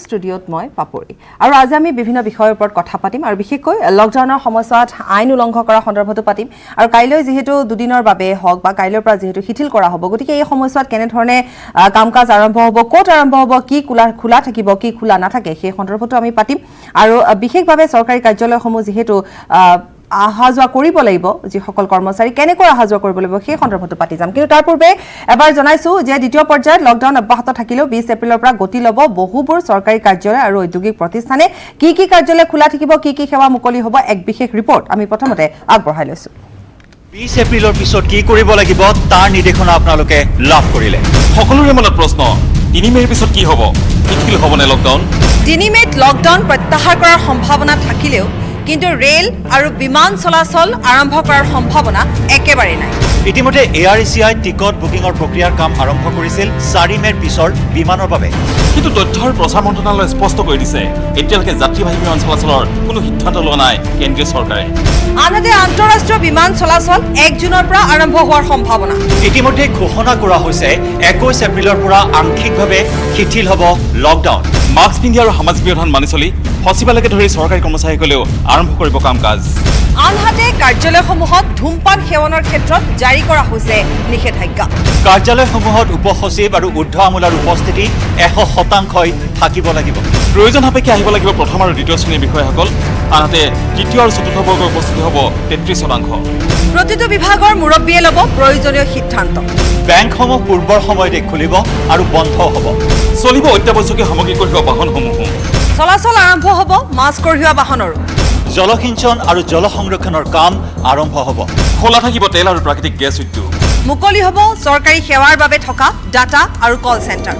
ষ্টুডিঅ'ত মই পাপৰি আৰু আজি আমি বিভিন্ন বিষয়ৰ ওপৰত কথা পাতিম আৰু বিশেষকৈ লকডাউনৰ সময়ছোৱাত আইন উলংঘন কৰাৰ সন্দৰ্ভতো পাতিম আৰু কাইলৈ যেহেতু দুদিনৰ বাবে হওক বা কাইলৈৰ পৰা যেহেতু শিথিল কৰা হ'ব গতিকে এই সময়ছোৱাত কেনেধৰণে কাম-কাজ আৰম্ভ হ'ব ক'ত আৰম্ভ হ'ব কি খোলা থাকিব কি খোলা নাথাকে সেই সন্দৰ্ভতো আমি পাতিম আৰু বিশেষভাৱে চৰকাৰী কাৰ্যালয়সমূহ যেহেতু আহা যোৱা কৰিব লাগিব যিসকল কৰ্মচাৰী কেনেকৈ আহা যোৱা কৰিব লাগিব সেই সন্দৰ্ভতো পাতি যাম কিন্তু তাৰ পূৰ্বে এবাৰ জনাইছো যে দ্বিতীয় পৰ্যায়ত লকডাউন অব্যাহত থাকিলেও 20 এপ্ৰিলৰ পৰা গতি ল'ব বহুবোৰ চৰকাৰী কাৰ্যালয় আৰু ঔদ্যোগিক প্ৰতিষ্ঠানে কি কাৰ্যালয় খোলা থাকিব কি সেৱা মুকলি হ'ব এক বিশেষ ৰিপৰ্ট আমি প্ৰথমতে আগবঢ়াই লৈছো 20 এপ্ৰিলৰ পিছত কি কৰিব লাগিব তাৰ নিৰ্দেশনা আপোনালোকে লাভ কৰিলে সকলোৰে মনত প্ৰশ্ন 3 মেৰ পিছত কি হ'ব শিথিল হ'বনে লকডাউন 3 মেত লকডাউন প্ৰত্যাহাৰ কৰাৰ সম্ভাৱনা থাকিলেও কিন্তু ৰেল আৰু বিমান চলাচল আৰম্ভ কৰাৰ সম্ভাৱনা একেবাৰে নাই ইতিমধ্যে এয়াৰ এছিয়াই টিকট বুকিংৰ প্ৰক্ৰিয়াৰ কাম আৰম্ভ কৰিছিল 4 মেৰ পিছৰ বিমানৰ বাবে কিন্তু তথ্য আৰু প্ৰচাৰ মন্ত্ৰালয়ে স্পষ্ট কৰি দিছে এতিয়ালৈকে যাত্ৰীবাহী বিমান চলাচলৰ কোনো সিদ্ধান্ত লোৱা নাই কেন্দ্ৰীয় চৰকাৰে আনহাতে আন্তঃৰাষ্ট্ৰীয় বিমান চলাচল 1 জুনৰ পৰা আৰম্ভ হোৱাৰ সম্ভাৱনা ইতিমধ্যে ঘোষণা কৰা হৈছে 21 এপ্ৰিলৰ পৰা আংশিকভাৱে শিথিল হ'ব লকডাউন মাস্ক পিন্ধি আৰু সামাজিক ব্যৱধান মানি চলি সচিবালয়কে ধৰি চৰকাৰী কৰ্মচাৰীসকলেও আৰম্ভ কৰিব কাম-কাজ আনহাতে কাৰ্যালয়সমূহত ধূমপান সেৱনৰ ক্ষেত্ৰত জাৰি কৰা হৈছে নিষেধাজ্ঞা কাৰ্যালয়সমূহত উপসচিব আৰু ঊৰ্ধ্ব আমোলাৰ উপস্থিতি 100% থাকিব লাগিব প্ৰয়োজন সাপেক্ষে আহিব লাগিব প্ৰথম আৰু দ্বিতীয় শ্ৰেণীৰ বিষয়াসকল আনহাতে তৃতীয় আৰু চতুৰ্থ বৰ্গৰ উপস্থিতি হ'ব 33%। প্ৰতিটো বিভাগৰ মুৰব্বীয়ে ল'ব প্ৰয়োজনীয় সিদ্ধান্ত বেংকসমূহ পূৰ্বৰ সময়তে খুলিব আৰু বন্ধ হ'ব চলিব অত্যাৱশ্যকীয় সামগ্ৰী কঢ়িওৱা বাহনসমূহো চলাচল আৰম্ভ হ'ব মাছ কঢ়িওৱা বাহনৰো জলসিঞ্চন আৰু জল সংৰক্ষণৰ কাম আৰম্ভ হ'ব খোলা থাকিব তেল আৰু প্ৰাকৃতিক গেছ উদ্যোগ মুকলি হ'ব চৰকাৰী সেৱাৰ বাবে থকা ডাটা আৰু কল চেণ্টাৰ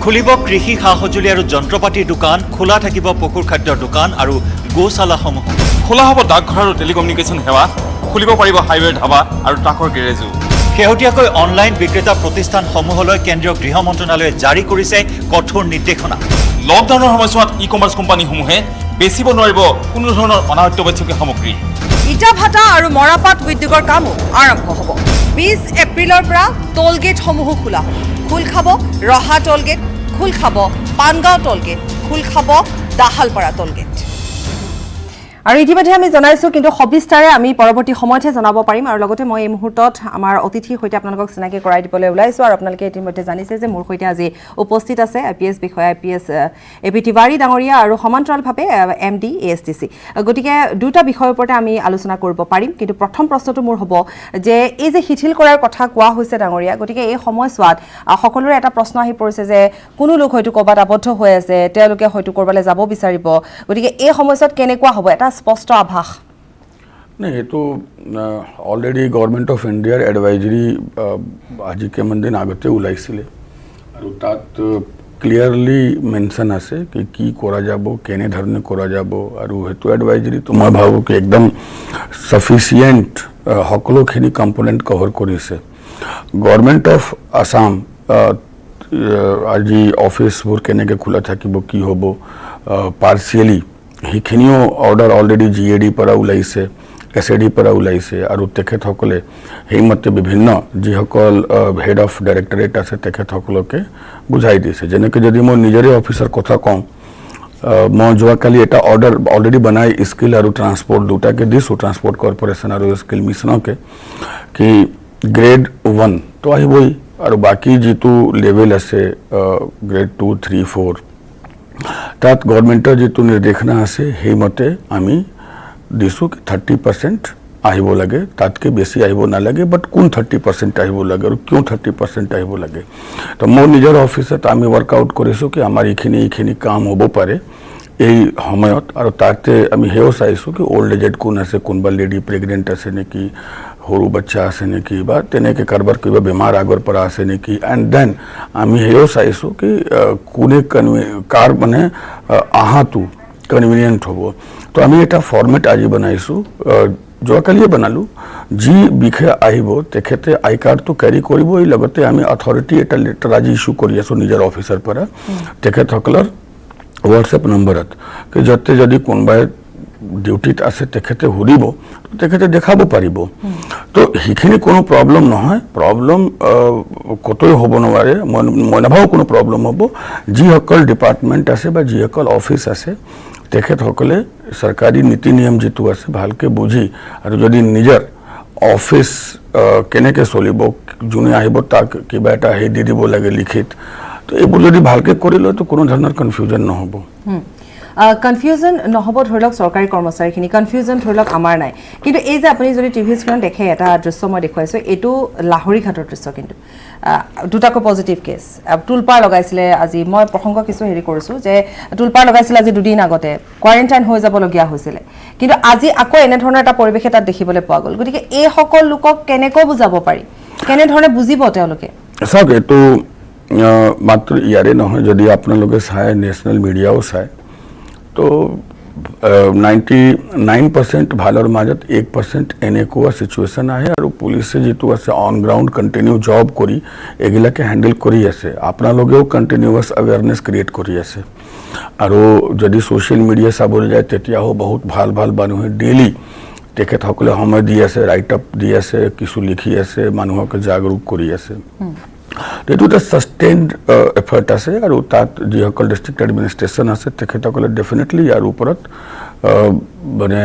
খুলিব কৃষি সা-সঁজুলি আৰু যন্ত্ৰপাতিৰ দোকান খোলা থাকিব পশুৰ খাদ্যৰ দোকান আৰু গোশালাসমূহ খোলা হ'ব ডাকঘৰ আৰু টেলিকমিউনিকেশ্যন সেৱা খুলিব পাৰিব হাইৱে ধাবা আৰু ট্ৰাকৰ গেৰেজো শেহতীয়াকৈ অনলাইন বিক্ৰেতা প্ৰতিষ্ঠানসমূহলৈ কেন্দ্ৰীয় গৃহ মন্ত্ৰালয়ে জাৰি কৰিছে কঠোৰ নিৰ্দেশনা লকডাউনৰ সময়ছোৱাত ই-কমাৰ্চ কোম্পানীসমূহে বেচিব নোৱাৰিব কোনো ধৰণৰ অনাৱশ্যকীয় সামগ্ৰী ইটা ভাটা আৰু মৰাপাট উদ্যোগৰ কামো আৰম্ভ হ'ব 20 এপ্ৰিলৰ পৰা টোল গেটসমূহো খোলা হ'ব খোল খাব ৰহা টোল গেট খোল খাব পানগাঁও টোল গেট খোল খাব দাহালপাৰা টোল গেট আৰু ইতিমধ্যে আমি জনাইছো কিন্তু সবিস্তাৰে আমি পৰৱৰ্তী সময়তহে জনাব পাৰিম আৰু লগতে মই এই মুহূৰ্তত আমাৰ অতিথিৰ সৈতে আপোনালোকক চিনাকি কৰাই দিবলৈ ওলাইছো আৰু আপোনালোকে ইতিমধ্যে জানিছে যে মোৰ সৈতে আজি উপস্থিত আছে আইপিএছ বিষয়া আইপিএছ এপি তিৱাৰী ডাঙৰীয়া আৰু সমান্তৰালভাৱে এমডি এএছটিচি গতিকে দুটা বিষয়ৰ ওপৰতে আমি আলোচনা কৰিব পাৰিম কিন্তু প্ৰথম প্ৰশ্নটো মোৰ হ'ব যে এই যে শিথিল কৰাৰ কথা কোৱা হৈছে ডাঙৰীয়া গতিকে এই সময়ছোৱাত সকলোৰে এটা প্ৰশ্ন আহি পৰিছে যে কোনো লোক হয়তো ক'ৰবাত আবদ্ধ হৈ আছে তেওঁলোকে হয়তো ক'ৰবালৈ যাব বিচাৰিব গতিকে এই সময়ছোৱাত কেনেকুৱা হ'ব এটা স্পষ্ট আভাস नहीं ये तो ऑलरेडी गवर्नमेंट ऑफ इंडियार एडवाइजरी আজি কেইমান দিন আগতে ওলাইছিলে আৰু তাত ক্লিয়াৰলি মেনশ্যন আছে কি কৰা যাব কেনেধৰণে কৰা যাব আৰু সেইটো এডভাইজৰি তো মই ভাবোঁ কি একদম সাফিচিয়েণ্ট সকলোখিনি কম্পোনেণ্ট কভাৰ কৰিছে গভৰ্নমেণ্ট অফ আসাম আজি অফিচবোৰ কেনেকৈ খোলা থাকিব কি হ'ব পাৰ্চিয়েলি সেইখিনিও অৰ্ডাৰ অলৰেডি জিএডি পৰা ওলাইছে এছএডি পৰা ওলাইছে আৰু তেখেতসকলে সেইমতে বিভিন্ন যিসকল হেড অফ ডাইৰেক্টৰেট আছে তেখেতসকলকে বুজাই দিছে যেনেকৈ যদি মই নিজৰে অফিচৰ কথা কওঁ মই যোৱাকালি এটা অৰ্ডাৰ অলৰেডি বনাই স্কিল আৰু ট্ৰান্সপৰ্ট দুটাকে দিছোঁ ট্ৰান্সপৰ্ট কৰ্পৰেশ্যন আৰু স্কিল মিছনকে কি গ্ৰেড 1 তো আহিবই আৰু বাকী যিটো লেভেল আছে গ্ৰেড 2 3 4 তাত গভৰ্নমেণ্টৰ যিটো নিৰ্দেশনা আছে সেইমতে আমি দিছোঁ কি 30% আহিব লাগে তাতকৈ বেছি আহিব নালাগে বাট কোন 30% আহিব লাগে আৰু কিয় 30% আহিব লাগে তো মোৰ নিজৰ অফিচত আমি ৱৰ্কআউট কৰিছোঁ কি আমাৰ এইখিনি কাম হ'ব পাৰে এই সময়ত আৰু তাতে আমি সেও চাইছোঁ কি অল্ড এজেড কোন আছে কোনোবা লেডি প্ৰেগনেণ্ট আছে নেকি সৰু বাচ্চা আছে নেকি বা তেনেকৈ কাৰোবাৰ কিবা বেমাৰ আগৰ পৰা আছে নেকি এণ্ড দেন আমি সেও চাইছোঁ কি কোনে কাৰ মানে আহাটো কনভিনিয়েণ্ট হ'ব তো আমি এটা ফৰ্মেট আজি বনাইছোঁ যোৱাকালিয়ে বনালোঁ যি বিষয়ে আহিব তেখেতে আই কাৰ্ডটো কেৰি কৰিবই লগতে আমি অথৰিটি এটা লেটাৰ আজি ইছ্যু কৰি আছোঁ নিজৰ অফিচৰ পৰা তেখেতসকলৰ হোৱাটছএপ নম্বৰত যাতে যদি কোনোবাই ডিউটিত আছে তেখেতে সুধিব তেখেতে দেখাব পাৰিব তো সেইখিনি কোনো প্ৰব্লেম নহয় প্ৰব্লেম কতই হ'ব নোৱাৰে মই নাভাবোঁ কোনো প্ৰব্লেম হ'ব যিসকল ডিপাৰ্টমেণ্ট আছে বা যিসকল অফিচ আছে তেখেতসকলে চৰকাৰী নীতি নিয়ম যিটো আছে ভালকৈ বুজি আৰু যদি নিজৰ অফিচ কেনেকৈ চলিব যোনে আহিব তাক কিবা এটা হেৰি দি দিব লাগে লিখিত তো এইবোৰ যদি ভালকৈ কৰি লয় তো কোনো ধৰণৰ কনফিউজন নহ'ব কনফিউজন নহ'ব ধৰি লওক চৰকাৰী কৰ্মচাৰীখিনি কনফিউজন ধৰি লওক আমাৰ নাই কিন্তু এই যে আপুনি যদি টিভি স্ক্ৰীণত দেখে এটা দৃশ্য মই দেখুৱাইছোঁ এইটো লাহৰীঘাটৰ দৃশ্য কিন্তু দুটাকৈ পজিটিভ কেছ টুলপাৰ লগাইছিলে আজি মই প্ৰসংগ কিছু হেৰি কৰিছোঁ যে টুলপাৰ লগাইছিলে আজি দুদিন আগতে কোৱাৰেণ্টাইন হৈ যাবলগীয়া হৈছিলে কিন্তু আজি আকৌ এনেধৰণৰ এটা পৰিৱেশ তাত দেখিবলৈ পোৱা গ'ল গতিকে এই সকল লোকক কেনেকৈ বুজাব পাৰি কেনেধৰণে বুজিব তেওঁলোকে চাওক এইটো মাত্ৰ ইয়াৰে নহয় যদি আপোনালোকে চায় নেশ্যনেল মিডিয়াও চায় তো 99% ভালৰ মাজত 1% এনেকুৱা চিচুৱেশ্যন আহে আৰু পুলিচে যিটো আছে অন গ্ৰাউণ্ড কণ্টিনিউ জব কৰি এইবিলাকে হেণ্ডেল কৰি আছে আপোনালোকেও কণ্টিনিউৱাছ এৱেৰনেছ ক্ৰিয়েট কৰি আছে আৰু যদি ছ'চিয়েল মিডিয়া চাবলৈ যায় তেতিয়াও বহুত ভাল ভাল মানুহে ডেইলি তেখেতসকলে সময় দি আছে ৰাইট আপ দি আছে কিছু লিখি আছে মানুহক জাগৰূক কৰি আছে এইটো এটা ছাষ্টেইনড এফৰ্ট আছে আৰু তাত যিসকল ডিষ্ট্ৰিক্ট এডমিনিষ্ট্ৰেশ্যন আছে তেখেতসকলে ডেফিনেটলি ইয়াৰ ওপৰত মানে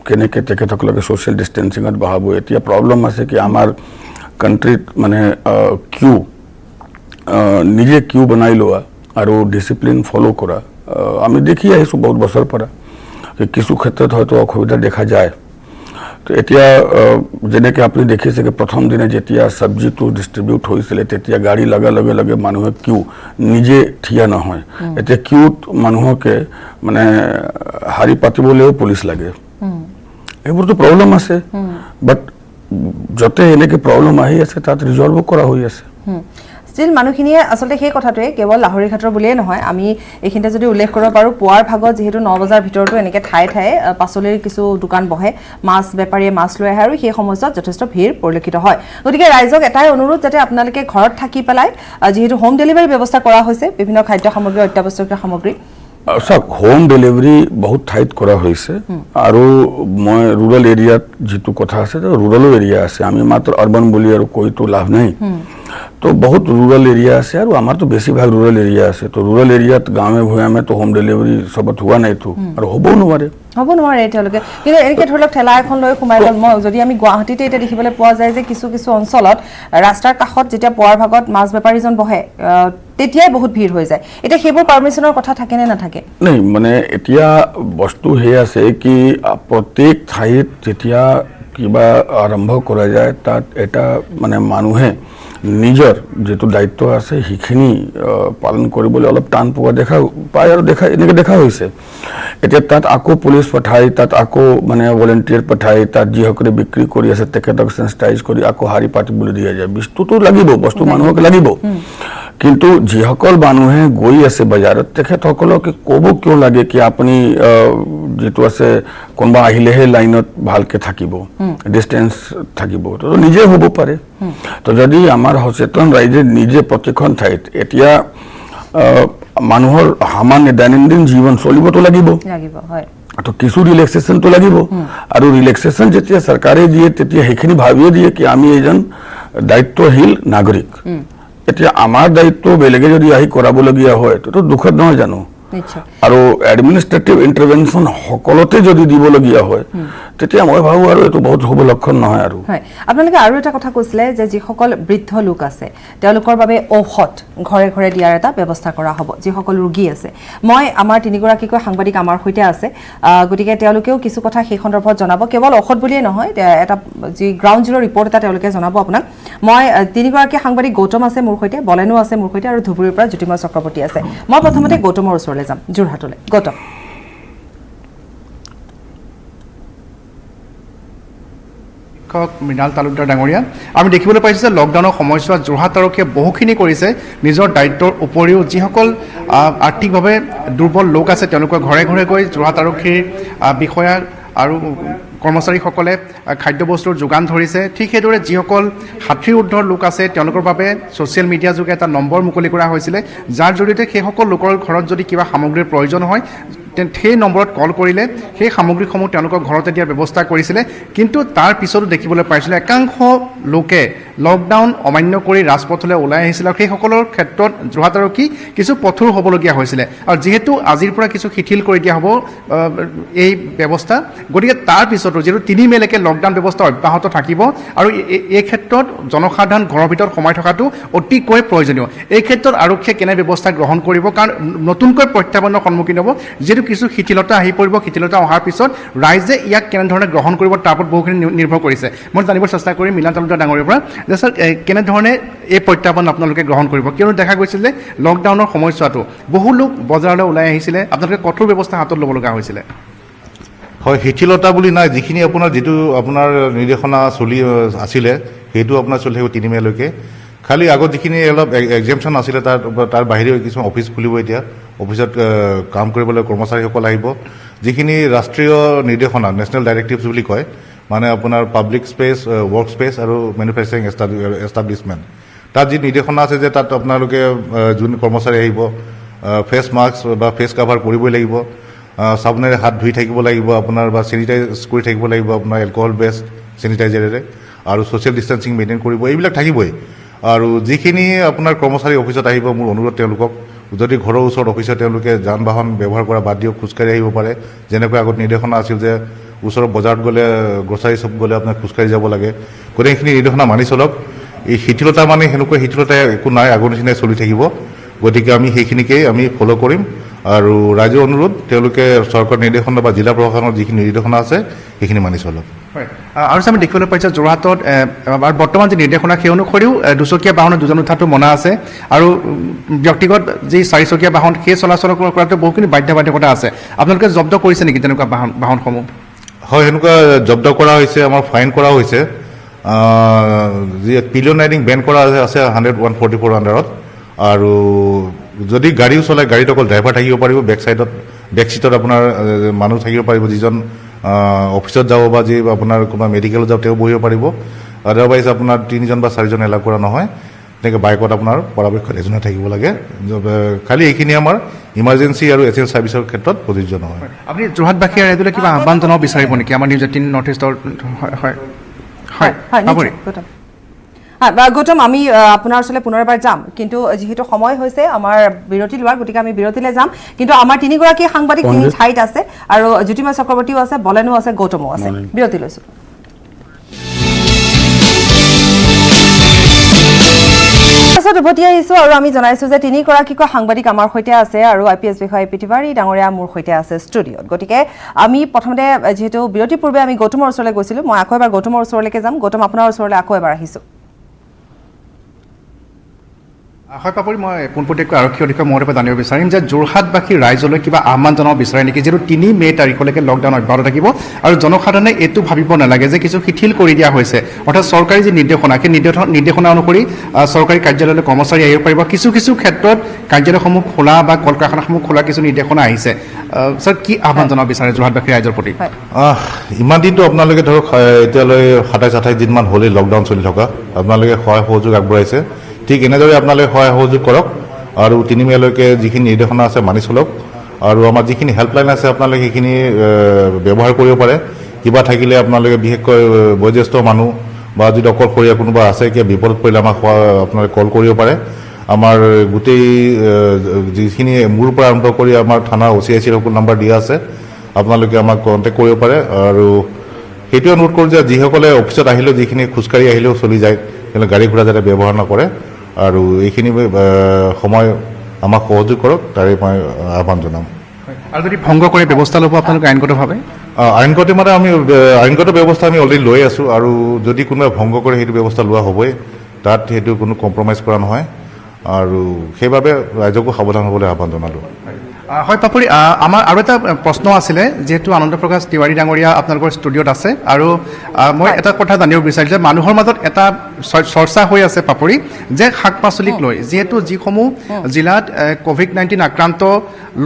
কেনেকৈ তেখেতসকলকে ছ'চিয়েল ডিষ্টেঞ্চিঙত বহাব এতিয়া প্ৰব্লেম আছে কি আমাৰ কাণ্ট্ৰিত মানে নিজে কিউ বনাই লোৱা আৰু ডিচিপ্লিন ফ'ল' কৰা আমি দেখি আহিছোঁ বহুত বছৰৰ পৰা কিছু ক্ষেত্ৰত হয়তো অসুবিধা দেখা যায় তো এতিয়া যেনেকৈ আপুনি দেখিছে কি প্ৰথম দিনা যেতিয়া চব্জিটো ডিষ্ট্ৰিবিউট হৈছিলে তেতিয়া গাড়ী লগাৰ লগে লগে মানুহে কিউ নিজে থিয়া নহয় এতিয়া কিউত মানুহকে মানে শাৰী পাতিবলৈও পুলিচ লাগে এইবোৰতো প্ৰব্লেম আছে বাট য'তে এনেকৈ প্ৰব্লেম আহি আছে তাত ৰিজল্ভো কৰা হৈ আছে ষ্টিল মানুহখিনিয়ে আচলতে সেই কথাটোৱে কেৱল লাহৰীঘাটৰ বুলিয়েই নহয় আমি এইখিনিতে যদি উল্লেখ কৰিব পাৰোঁ পুৱাৰ ভাগত যিহেতু 9 বজাৰ ভিতৰতো এনেকৈ ঠায়ে ঠায়ে পাচলিৰ কিছু দোকান বহে মাছ বেপাৰীয়ে মাছ লৈ আহে আৰু সেই সময়ছোৱাত যথেষ্ট ভিৰ পৰিলক্ষিত হয় গতিকে ৰাইজক এটাই অনুৰোধ যাতে আপোনালোকে ঘৰত থাকি পেলাই যিহেতু হোম ডেলিভাৰী ব্যৱস্থা কৰা হৈছে বিভিন্ন খাদ্য সামগ্ৰী অত্যাৱশ্যকীয় সামগ্ৰী চাওক হোম ডেলিভাৰী বহুত ঠাইত কৰা হৈছে আৰু মই ৰুৰেল এৰিয়াত যিটো কথা আছে ৰুৰেলো এৰিয়া আছে আমি মাত্ৰ আৰ্বান বুলি আৰু কৈতো লাভ নাই তো বহুত ৰুৰেল এৰিয়া আছে আৰু আমাৰতো বেছিভাগ ৰুৰেল এৰিয়া আছে তো ৰুৰেল এৰিয়াত গাঁৱে ভূঞামে তো হোম ডেলিভাৰী চবত হোৱা নাইতো আৰু হ'বও নোৱাৰে তেওঁলোকে কিন্তু এনেকৈ ধৰি লওক ঠেলা এখন লৈ সোমাই গ'ল মই যদি আমি গুৱাহাটীতে এতিয়া দেখিবলৈ পোৱা যায় যে কিছু কিছু অঞ্চলত ৰাস্তাৰ কাষত যেতিয়া পুৱাৰ ভাগত মাছ বেপাৰীজন বহে তেতিয়াই বহুত ভিৰ হৈ যায় এতিয়া সেইবোৰ পাৰ্মিশ্যনৰ কথা থাকে নে নাথাকে নাই মানে এতিয়া বস্তু সেই আছে কি প্ৰত্যেক ঠাইত যেতিয়া কিবা আৰম্ভ কৰা যায় তাত এটা মানে মানুহে নিজৰ যেটো দায়িত্ব আছে সেইখিনি পালন কৰিবলৈ অলপ টান পোৱা দেখা পায় আৰু এনেকৈ দেখা হৈছে এতিয়া তাত আকৌ পুলিচ পঠাই তাত আকৌ মানে ভলেণ্টিয়াৰ পঠাই তাত যিসকলে বিক্ৰী কৰি আছে তেখেতক সেন্সিটাইজ কৰি আকৌ হাৰি পাতিবলৈ দিয়া যায় বস্তুটো লাগিব বস্তু মানুহক লাগিব কিন্তু যিসকল মানুহে গৈ আছে বজাৰত তেখেতসকলক ক'ব কিয় লাগে কি আপুনি যেটো আছে কোনোবা আহিলেহে লাইনত ভালকৈ থাকিব ডিষ্টেন্স থাকিব তো নিজে হ'ব পাৰে তো যদি আমাৰ সচেতন ৰাইজে নিজে প্ৰতিখন ঠাইত এতিয়া মানুহৰ সামান্য দৈনন্দিন জীৱন চলিবতো লাগিব হয় তো কিছু ৰিলেক্সেশ্যনটো লাগিব আৰু ৰিলেক্সেশ্যন যেতিয়া চৰকাৰে দিয়ে তেতিয়া সেইখিনি ভাবিয়ে দিয়ে কি আমি এজন দায়িত্বশীল নাগৰিক এতিয়া আমাৰ দায়িত্ব বেলেগে যদি আহি কৰাবলগীয়া হয় তো দুখত নহয় জানো আৰু এডমিনিষ্ট্ৰেটিভ ইণ্টাৰভেনশ্যন সকলোতে যদি দিবলগীয়া হয় তেতিয়া মই ভাবোঁ আৰু এইটো বহুত শুভ লক্ষণ নহয় আৰু হয় আপোনালোকে আৰু এটা কথা কৈছিলে যে যিসকল বৃদ্ধ লোক আছে তেওঁলোকৰ বাবে ঔষধ ঘৰে ঘৰে দিয়াৰ এটা ব্যৱস্থা কৰা হ'ব যিসকল ৰোগী আছে মই আমাৰ তিনিগৰাকীকৈ সাংবাদিক আমাৰ সৈতে আছে গতিকে তেওঁলোকেও কিছু কথা সেই সন্দৰ্ভত জনাব কেৱল ঔষধ বুলিয়ে নহয় এটা যি গ্ৰাউণ্ড জিৰ' ৰিপৰ্ট এটা তেওঁলোকে জনাব আপোনাক মই তিনিগৰাকী সাংবাদিক গৌতম আছে মোৰ সৈতে বলেনো আছে মোৰ সৈতে আৰু ধুবুৰীৰ পৰা জ্যোতিময় চক্ৰৱৰ্তী আছে মই প্ৰথমতে গৌতমৰ ওচৰলৈ যাম যোৰহাটলৈ গৌতম মৃণাল তালুকদাৰ ডাঙৰীয়া আমি দেখিবলৈ পাইছোঁ যে লকডাউনৰ সময়ছোৱাত যোৰহাট আৰক্ষীয়ে বহুখিনি কৰিছে নিজৰ দায়িত্বৰ উপৰিও যিসকল আৰ্থিকভাৱে দুৰ্বল লোক আছে তেওঁলোকৰ ঘৰে ঘৰে গৈ যোৰহাট আৰক্ষীৰ বিষয়া আৰু কৰ্মচাৰীসকলে খাদ্যবস্তুৰ যোগান ধৰিছে ঠিক সেইদৰে যিসকল 60 ঊৰ্ধৰ লোক আছে তেওঁলোকৰ বাবে ছ'চিয়েল মিডিয়া যোগে এটা নম্বৰ মুকলি কৰা হৈছিলে যাৰ জৰিয়তে সেইসকল লোকৰ ঘৰত যদি কিবা সামগ্ৰীৰ প্ৰয়োজন হয় সেই নম্বৰত কল কৰিলে সেই সামগ্ৰীসমূহ তেওঁলোকৰ ঘৰতে দিয়াৰ ব্যৱস্থা কৰিছিলে কিন্তু তাৰ পিছতো দেখিবলৈ পাইছিলে একাংশ লোকে লকডাউন অমান্য কৰি ৰাজপথলৈ ওলাই আহিছিলে আৰু সেইসকলৰ ক্ষেত্ৰত যোৰহাট আৰক্ষী কিছু কঠোৰ হ'বলগীয়া হৈছিলে আৰু যিহেতু আজিৰ পৰা কিছু শিথিল কৰি দিয়া হ'ব এই ব্যৱস্থা গতিকে তাৰ পিছতো যিহেতু 3 মেলৈকে লকডাউন ব্যৱস্থা অব্যাহত থাকিব আৰু এই ক্ষেত্ৰত জনসাধাৰণ ঘৰৰ ভিতৰত সোমাই থকাটো অতিকৈ প্ৰয়োজনীয় এই ক্ষেত্ৰত আৰক্ষীয়ে কেনে ব্যৱস্থা গ্ৰহণ কৰিব কাৰণ নতুনকৈ প্ৰত্যাহ্বানৰ সন্মুখীন হ'ব যিহেতু কিছু শিথিলতা আহি পৰিব শিথিলতা অহাৰ পিছত ৰাইজে ইয়াক কেনেধৰণে গ্ৰহণ কৰিব তাৰ ওপৰত বহুখিনি নিৰ্ভৰ কৰিছে মই জানিব চেষ্টা কৰিম মিলান তালুকদাৰ ডাঙৰীয়াৰ পৰা যে ছাৰ কেনেধৰণে এই প্ৰত্যাহ্বান আপোনালোকে গ্ৰহণ কৰিব কিয়নো দেখা গৈছিল যে লকডাউনৰ সময়ছোৱাতো বহু লোক বজাৰলৈ ওলাই আহিছিলে আপোনালোকে কঠোৰ ব্যৱস্থা হাতত ল'ব লগা হৈছিলে হয় শিথিলতা বুলি নাই যিখিনি আপোনাৰ যিটো আপোনাৰ নিৰ্দেশনা চলি আছিলে সেইটো আপোনাৰ চলি থাকিব 3 মেলৈকে খালি আগত যিখিনি অলপ এক্সামশ্যন আছিলে তাৰ বাহিৰেও কিছুমান অফিচ খুলিব এতিয়া অফিচত কাম কৰিবলৈ কৰ্মচাৰীসকল আহিব যিখিনি ৰাষ্ট্ৰীয় নিৰ্দেশনা নেশ্যনেল ডাইৰেক্টিভছ বুলি কয় মানে আপোনাৰ পাব্লিক স্পেচ ৱৰ্ক স্পেচ আৰু মেনুফেকচাৰিং এষ্টাব্লিছমেণ্ট তাত যি নিৰ্দেশনা আছে যে তাত আপোনালোকে যোন কৰ্মচাৰী আহিব ফেচ মাস্ক বা ফেচ কাভাৰ কৰিবই লাগিব চাবোনেৰে হাত ধুই থাকিব লাগিব আপোনাৰ বা চেনিটাইজ কৰি থাকিব লাগিব আপোনাৰ এলকহল বেছড চেনিটাইজাৰেৰে আৰু ছ'চিয়েল ডিষ্টেঞ্চিং মেইনটেইন কৰিব এইবিলাক থাকিবই আৰু যিখিনি আপোনাৰ কৰ্মচাৰী অফিচত আহিব মোৰ অনুৰোধ তেওঁলোকক যদি ঘৰৰ ওচৰত অফিচত তেওঁলোকে যান বাহন ব্যৱহাৰ কৰা বাদ দিয়ক খোজকাঢ়ি আহিব পাৰে যেনেকৈ আগত নিৰ্দেশনা আছিল যে ওচৰৰ বজাৰত গ'লে গ্ৰচাৰী শ্বপ গ'লে আপোনাৰ খোজকাঢ়ি যাব লাগে গোটেইখিনি নিৰ্দেশনা মানি চলক এই শিথিলতা মানে সেনেকুৱা শিথিলতা একো নাই আগৰ নিচিনাই চলি থাকিব গতিকে আমি সেইখিনিকেই আমি ফ'ল' কৰিম আৰু ৰাইজৰ অনুৰোধ তেওঁলোকে চৰকাৰৰ নিৰ্দেশনা বা জিলা প্ৰশাসনৰ যিখিনি নিৰ্দেশনা আছে সেইখিনি মানি চলক হয় আৰু আমি দেখিবলৈ পাইছোঁ যোৰহাটত বৰ্তমান যি নিৰ্দেশনা সেই অনুসৰিও দুচকীয়া বাহনত দুজন উঠাটো মনা আছে আৰু ব্যক্তিগত যি 4চকীয়া বাহন সেই চলাচল কৰাটো বহুখিনি বাধ্যবাধকতা আছে আপোনালোকে জব্দ কৰিছে নেকি তেনেকুৱা বাহনসমূহ হয় সেনেকুৱা জব্দ কৰা হৈছে আমাৰ ফাইন কৰা হৈছে যি পিলিয়ন ৰাইডিং বেন কৰা আছে 144 আণ্ডাৰত আৰু যদি গাড়ীও চলাই গাড়ীত অকল ড্ৰাইভাৰ থাকিব পাৰিব বেক ছিটত আপোনাৰ মানুহ থাকিব পাৰিব যিজন অফিচত যাব বা যি আপোনাৰ কোনোবা মেডিকেলত যাব তেওঁ বহিব পাৰিব আদাৰৱাইজ আপোনাৰ 3জন বা 4জন এলাউ কৰা নহয় তেনেকৈ বাইকত আপোনাৰ পৰাপক্ষত এজনে থাকিব লাগে খালি এইখিনি আমাৰ ইমাৰ্জেঞ্চি আৰু এছেঞ্চিয়েল ছাৰ্ভিচৰ ক্ষেত্ৰত প্ৰযোজ্য নহয় আপুনি যোৰহাটবাসী ৰাইজলৈ কিবা আহ্বান জনাব বিচাৰিব নেকি আমাৰ নিউজ 18 নৰ্থ ইষ্টৰ হয় গৌতম আমি আপোনাৰ ওচৰলৈ পুনৰবাৰ যাম কিন্তু যেহেতু সময় হৈছে আমাৰ বিৰতি লোৱাৰ গতিকে আমি বিৰতিলৈ যাম কিন্তু আমাৰ 3গৰাকী সাংবাদিক তিনি ঠাইত আছে আৰু জ্যোতিময় চক্ৰৱৰ্তীও আছে বলেনো আছে গৌতমো আছে বিৰতি লৈছো উভতি আহিছো আৰু আমি জনাইছো যে 3গৰাকীকৈ সাংবাদিক আমাৰ সৈতে আছে আৰু আইপিএছ বিষয়া এপি তিৱাৰী ডাঙৰীয়া মোৰ সৈতে আছে ষ্টুডিঅ'ত গতিকে আমি প্ৰথমতে যেহেতু বিৰতিৰ পূৰ্বে আমি গৌতমৰ ওচৰলৈ গৈছিলো মই আকৌ এবাৰ গৌতমৰ ওচৰলৈকে যাম গৌতম আপোনাৰ ওচৰলৈ আকৌ এবাৰ আহিছো হয় পাপৰি মই পোনপটীয়াকৈ আৰক্ষী অধীক্ষক মহোদয়ৰ পৰা জানিব বিচাৰিম যে যোৰহাটবাসী ৰাইজলৈ কিবা আহ্বান জনাব বিচাৰে নেকি যিহেতু 3 মে তাৰিখলৈকে লকডাউন অব্যাহত থাকিব আৰু জনসাধাৰণে এইটো ভাবিব নালাগে যে কিছু শিথিল কৰি দিয়া হৈছে অৰ্থাৎ চৰকাৰী যি নিৰ্দেশনা সেই নিৰ্দেশনা অনুসৰি চৰকাৰী কাৰ্যালয়লৈ কৰ্মচাৰী আহিব পাৰিব কিছু ক্ষেত্ৰত কাৰ্যালয়সমূহ খোলা বা কল কাৰখানাসমূহ খোলা কিছু নিৰ্দেশনা আহিছে ছাৰ কি আহ্বান জনাব বিচাৰে যোৰহাটবাসী ৰাইজৰ প্ৰতি ইমান দিনটো আপোনালোকে ধৰক এতিয়ালৈ 27-28 দিনমান হ'লেই লকডাউন চলি থকা আপোনালোকে সহায় সহযোগ আগবঢ়াইছে ঠিক এনেদৰে আপোনালোকে সহায় সহযোগ কৰক আৰু 3 মেলৈকে যিখিনি নিৰ্দেশনা আছে মানি চলক আৰু আমাৰ যিখিনি হেল্পলাইন আছে আপোনালোকে সেইখিনি ব্যৱহাৰ কৰিব পাৰে কিবা থাকিলে আপোনালোকে বিশেষকৈ বয়োজ্যেষ্ঠ মানুহ বা যদি অকলশৰীয়া কোনোবা আছে কিবা বিপদত পৰিলে আমাক আপোনালোকে কল কৰিব পাৰে আমাৰ গোটেই যিখিনি মোৰ পৰা আৰম্ভ কৰি আমাৰ থানা OCIC সকলো নম্বৰ দিয়া আছে আপোনালোকে আমাক কণ্টেক্ট কৰিব পাৰে আৰু সেইটো অনুৰোধ কৰোঁ যে যিসকলে অফিচত আহিলেও যিখিনি খোজকাঢ়ি আহিলেও চলি যায় কিন্তু গাড়ী ঘোঁৰা যাতে ব্যৱহাৰ নকৰে আৰু এইখিনি সময় আমাক সহযোগ কৰক তাৰে মই আহ্বান জনাম আৰু যদি ভংগ কৰি ব্যৱস্থা ল'ব আপোনালোকে আইনগতভাৱে আইনগত মানে আমি আইনগত ব্যৱস্থা আমি অলৰেডি লৈ আছোঁ আৰু যদি কোনোবাই ভংগ কৰে সেইটো ব্যৱস্থা লোৱা হ'বই তাত সেইটো কোনো কম্প্ৰমাইজ কৰা নহয় আৰু সেইবাবে ৰাইজকো সাৱধান হ'বলৈ আহ্বান জনালোঁ হয় পাপৰি আমাৰ আৰু এটা প্ৰশ্ন আছিলে যিহেতু আনন্দ প্ৰকাশ তিৱাৰী ডাঙৰীয়া আপোনালোকৰ ষ্টুডিঅ'ত আছে আৰু মই এটা কথা জানিব বিচাৰিছোঁ যে মানুহৰ মাজত এটা চৰ্চা হৈ আছে পাপৰি যে শাক পাচলিক লৈ যিহেতু যিসমূহ জিলাত COVID-19 আক্ৰান্ত